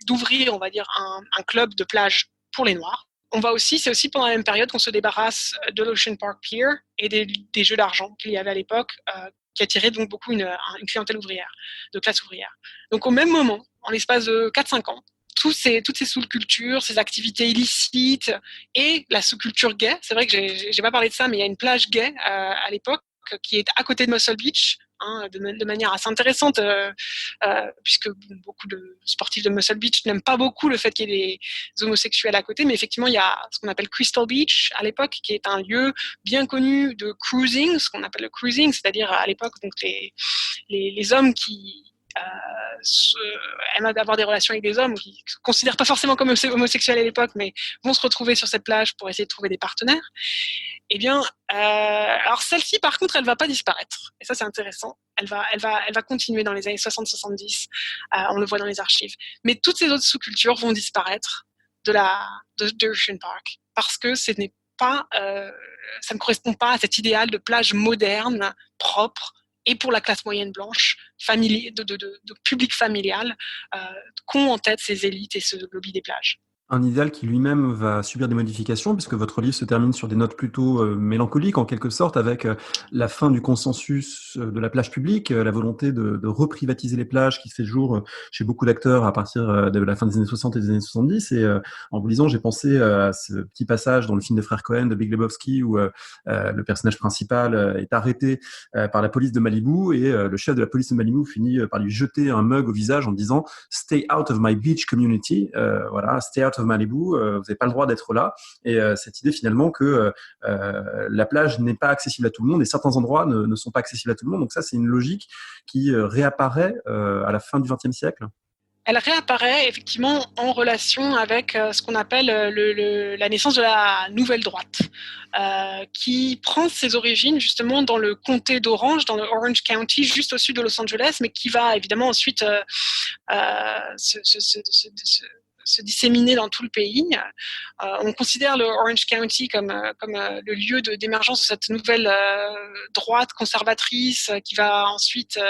d'ouvrir, on va dire, un club de plage pour les Noirs. C'est aussi pendant la même période qu'on se débarrasse de l'Ocean Park Pier et des jeux d'argent qu'il y avait à l'époque, qui attiraient donc beaucoup une clientèle ouvrière, de classe ouvrière. Donc au même moment, en l'espace de 4-5 ans, toutes ces sous-cultures, ces activités illicites et la sous-culture gay. C'est vrai que j'ai pas parlé de ça, mais il y a une plage gay à l'époque qui est à côté de Muscle Beach, de manière assez intéressante, puisque beaucoup de sportifs de Muscle Beach n'aiment pas beaucoup le fait qu'il y ait des homosexuels à côté, mais effectivement, il y a ce qu'on appelle Crystal Beach à l'époque, qui est un lieu bien connu de cruising, ce qu'on appelle le cruising, c'est-à-dire à l'époque donc les hommes qui aiment avoir des relations avec des hommes qui ne se considèrent pas forcément comme homosexuels à l'époque, mais vont se retrouver sur cette plage pour essayer de trouver des partenaires. Eh bien, alors celle-ci, par contre, elle ne va pas disparaître. Et ça, c'est intéressant. Elle va continuer dans les années 60-70. On le voit dans les archives. Mais toutes ces autres sous-cultures vont disparaître de Ocean Park parce que ça ne correspond pas à cet idéal de plage moderne, propre, et pour la classe moyenne blanche, de public familial, qu'ont en tête ces élites et ce lobby des plages. Un idéal qui lui-même va subir des modifications, puisque votre livre se termine sur des notes plutôt mélancoliques, en quelque sorte, avec la fin du consensus de la plage publique, la volonté de reprivatiser les plages qui se fait jour chez beaucoup d'acteurs à partir de la fin des années 60 et des années 70. Et en vous lisant, j'ai pensé à ce petit passage dans le film des frères Cohen de Big Lebowski, où le personnage principal est arrêté par la police de Malibu, et le chef de la police de Malibu finit par lui jeter un mug au visage en disant « Stay out of my beach community ». Voilà, stay out of Malibu, vous n'avez pas le droit d'être là. Et cette idée finalement que la plage n'est pas accessible à tout le monde et certains endroits ne sont pas accessibles à tout le monde. Donc ça, c'est une logique qui réapparaît à la fin du XXe siècle. Elle réapparaît effectivement en relation avec ce qu'on appelle la naissance de la nouvelle droite, qui prend ses origines justement dans le comté d'Orange, dans le Orange County, juste au sud de Los Angeles, mais qui va évidemment ensuite se disséminer dans tout le pays. On considère le Orange County comme le lieu d'émergence de cette nouvelle droite conservatrice qui va ensuite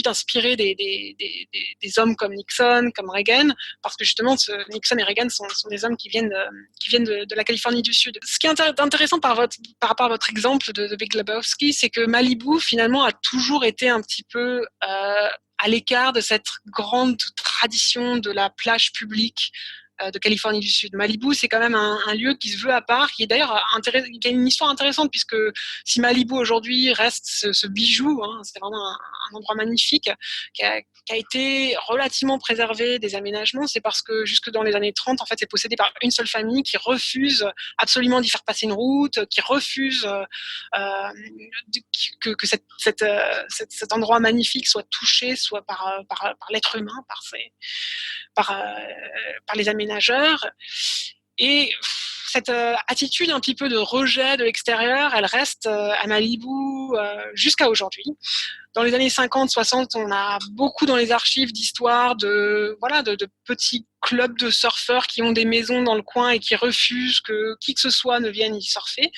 inspirer des hommes comme Nixon, comme Reagan, parce que justement Nixon et Reagan sont des hommes qui viennent de la Californie du Sud. Ce qui est intéressant par rapport à votre exemple de Big Lebowski, c'est que Malibu finalement a toujours été un petit peu à l'écart de cette grande tradition de la plage publique de Californie du Sud. Malibu, c'est quand même un lieu qui se veut à part, qui est d'ailleurs qui a une histoire intéressante, puisque si Malibu aujourd'hui reste ce bijou, c'est vraiment un endroit magnifique, qui a été relativement préservé des aménagements, c'est parce que jusque dans les années 30, en fait, c'est possédé par une seule famille qui refuse absolument d'y faire passer une route, qui refuse que cet endroit magnifique soit touché, soit par l'être humain, par les aménageurs. Et cette attitude un petit peu de rejet de l'extérieur, elle reste à Malibu jusqu'à aujourd'hui. Dans les années 50-60, on a beaucoup dans les archives d'histoires de petits clubs de surfeurs qui ont des maisons dans le coin et qui refusent que qui que ce soit ne vienne y surfer.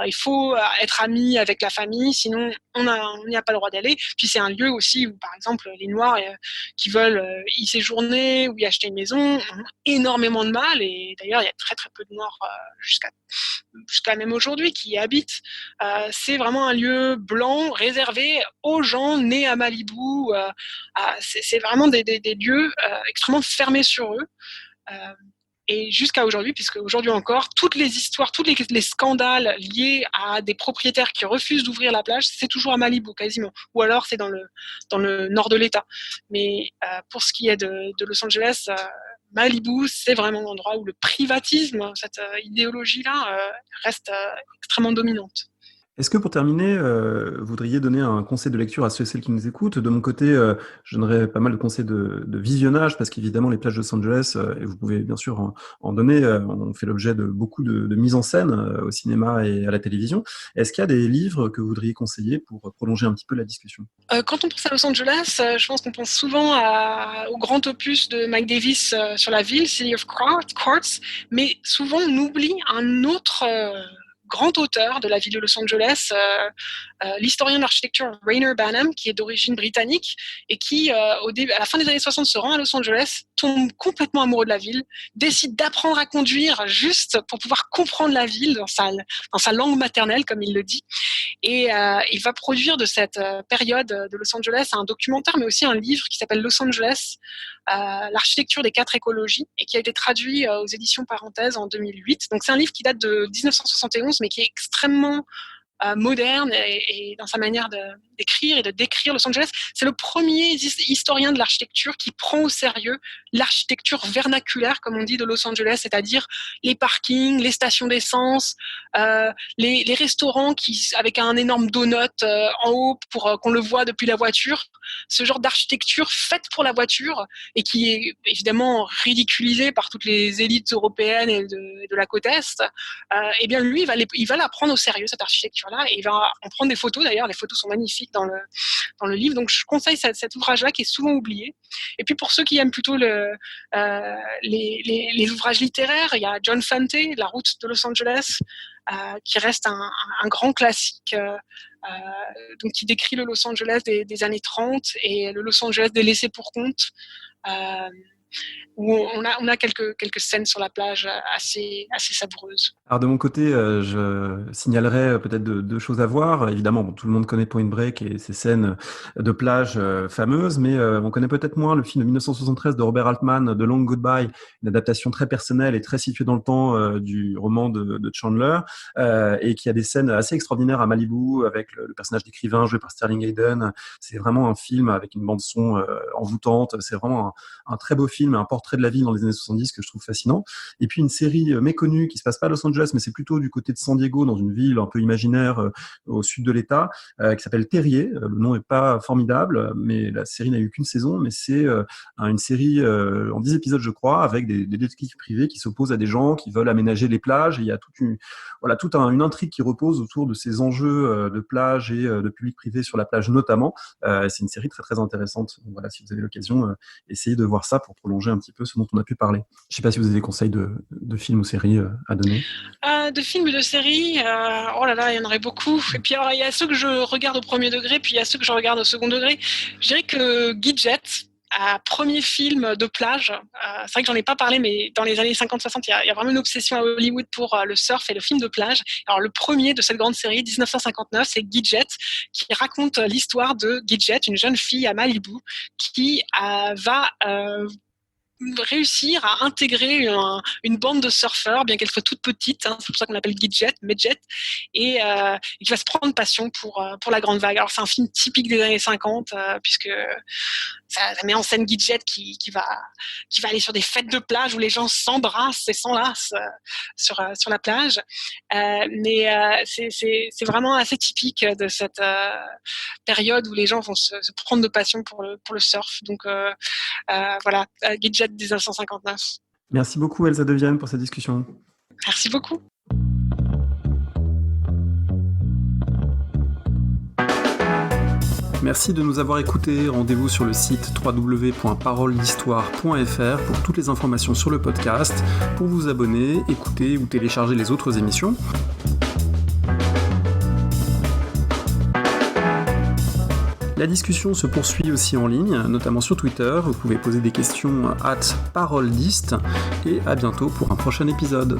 Il faut être ami avec la famille, sinon on n'y a pas le droit d'aller. Puis c'est un lieu aussi où, par exemple, les Noirs qui veulent y séjourner ou y acheter une maison ont énormément de mal. Et d'ailleurs, il y a très très peu de Noirs jusqu'à même aujourd'hui qui y habitent. C'est vraiment un lieu blanc réservé aux gens nés à Malibu. C'est vraiment des lieux extrêmement fermés sur eux. Et jusqu'à aujourd'hui, puisque aujourd'hui encore, toutes les histoires, tous les scandales liés à des propriétaires qui refusent d'ouvrir la plage, c'est toujours à Malibu quasiment, ou alors c'est dans le nord de l'État. Mais pour ce qui est de Los Angeles, Malibu, c'est vraiment l'endroit où le privatisme, cette idéologie-là, reste extrêmement dominante. Est-ce que pour terminer, vous voudriez donner un conseil de lecture à ceux et celles qui nous écoutent? De mon côté, je donnerais pas mal de conseils de visionnage, parce qu'évidemment, les plages de Los Angeles, et vous pouvez bien sûr en donner, ont fait l'objet de beaucoup de mise en scène au cinéma et à la télévision. Est-ce qu'il y a des livres que vous voudriez conseiller pour prolonger un petit peu la discussion? Quand on pense à Los Angeles, je pense qu'on pense souvent au grand opus de Mike Davis sur la ville, City of Quartz, mais souvent on oublie un autre grand auteur de la ville de Los Angeles, l'historien de l'architecture Rayner Banham, qui est d'origine britannique et qui, à la fin des années 60, se rend à Los Angeles, tombe complètement amoureux de la ville, décide d'apprendre à conduire juste pour pouvoir comprendre la ville dans sa langue maternelle, comme il le dit. Et il va produire de cette période de Los Angeles un documentaire, mais aussi un livre qui s'appelle Los Angeles, l'architecture des 4 écologies, et qui a été traduit aux éditions Parenthèses en 2008. Donc c'est un livre qui date de 1971, mais qui est extrêmement moderne et dans sa manière d'écrire et de décrire Los Angeles. C'est le premier historien de l'architecture qui prend au sérieux l'architecture vernaculaire, comme on dit, de Los Angeles, c'est-à-dire les parkings, les stations d'essence, les restaurants avec un énorme donut en haut pour qu'on le voit depuis la voiture. Ce genre d'architecture faite pour la voiture et qui est évidemment ridiculisée par toutes les élites européennes et de la côte Est. Et bien lui, il va la prendre au sérieux, cette architecture-là, et il va en prendre des photos. D'ailleurs, les photos sont magnifiques dans le livre. Donc, je conseille cet ouvrage-là qui est souvent oublié. Et puis, pour ceux qui aiment plutôt les ouvrages littéraires, il y a John Fante, La route de Los Angeles, qui reste un grand classique, donc qui décrit le Los Angeles des années 30 et le Los Angeles des laissés pour compte. Où on a quelques scènes sur la plage assez savoureuses. Alors de mon côté, je signalerais peut-être deux choses à voir. Évidemment, tout le monde connaît Point Break et ses scènes de plage fameuses, mais on connaît peut-être moins le film de 1973 de Robert Altman, The Long Goodbye, une adaptation très personnelle et très située dans le temps du roman de Chandler, et qui a des scènes assez extraordinaires à Malibu avec le personnage d'écrivain joué par Sterling Hayden. C'est vraiment un film avec une bande son envoûtante. C'est vraiment un très beau film, un portrait de la ville dans les années 70 que je trouve fascinant. Et puis une série méconnue qui se passe pas à Los Angeles, mais c'est plutôt du côté de San Diego, dans une ville un peu imaginaire au sud de l'État, qui s'appelle Terrier. Le nom est pas formidable, mais la série n'a eu qu'une saison, mais c'est une série en 10 épisodes, je crois, avec des détectives privés qui s'opposent à des gens qui veulent aménager les plages. Et il y a une intrigue qui repose autour de ces enjeux de plage et de public privé sur la plage notamment. C'est une série très très intéressante. Donc, voilà, si vous avez l'occasion, essayez de voir ça pour prolonger un petit peu ce dont on a pu parler. Je ne sais pas si vous avez des conseils de films ou séries à donner. De films ou de séries, oh là là, il y en aurait beaucoup. Et puis alors, il y a ceux que je regarde au premier degré, puis il y a ceux que je regarde au second degré. Je dirais que Gidget, premier film de plage, c'est vrai que j'en ai pas parlé, mais dans les années 50-60, il y a vraiment une obsession à Hollywood pour le surf et le film de plage. Alors le premier de cette grande série, 1959, c'est Gidget, qui raconte l'histoire de Gidget, une jeune fille à Malibu, qui va réussir à intégrer une bande de surfeurs, bien qu'elle soit toute petite, c'est pour ça qu'on l'appelle Midget, et qui va se prendre passion pour la grande vague. Alors c'est un film typique des années 50, puisque ça met en scène Gidget qui va aller sur des fêtes de plage où les gens s'embrassent et s'enlacent sur la plage. Mais c'est vraiment assez typique de cette période où les gens vont se prendre de passion pour le surf. Donc voilà, Gidget 1959. Merci beaucoup Elsa Devienne pour cette discussion. Merci beaucoup. Merci de nous avoir écoutés. Rendez-vous sur le site www.paroledhistoire.fr pour toutes les informations sur le podcast, pour vous abonner, écouter ou télécharger les autres émissions. La discussion se poursuit aussi en ligne, notamment sur Twitter. Vous pouvez poser des questions @paroledist et à bientôt pour un prochain épisode.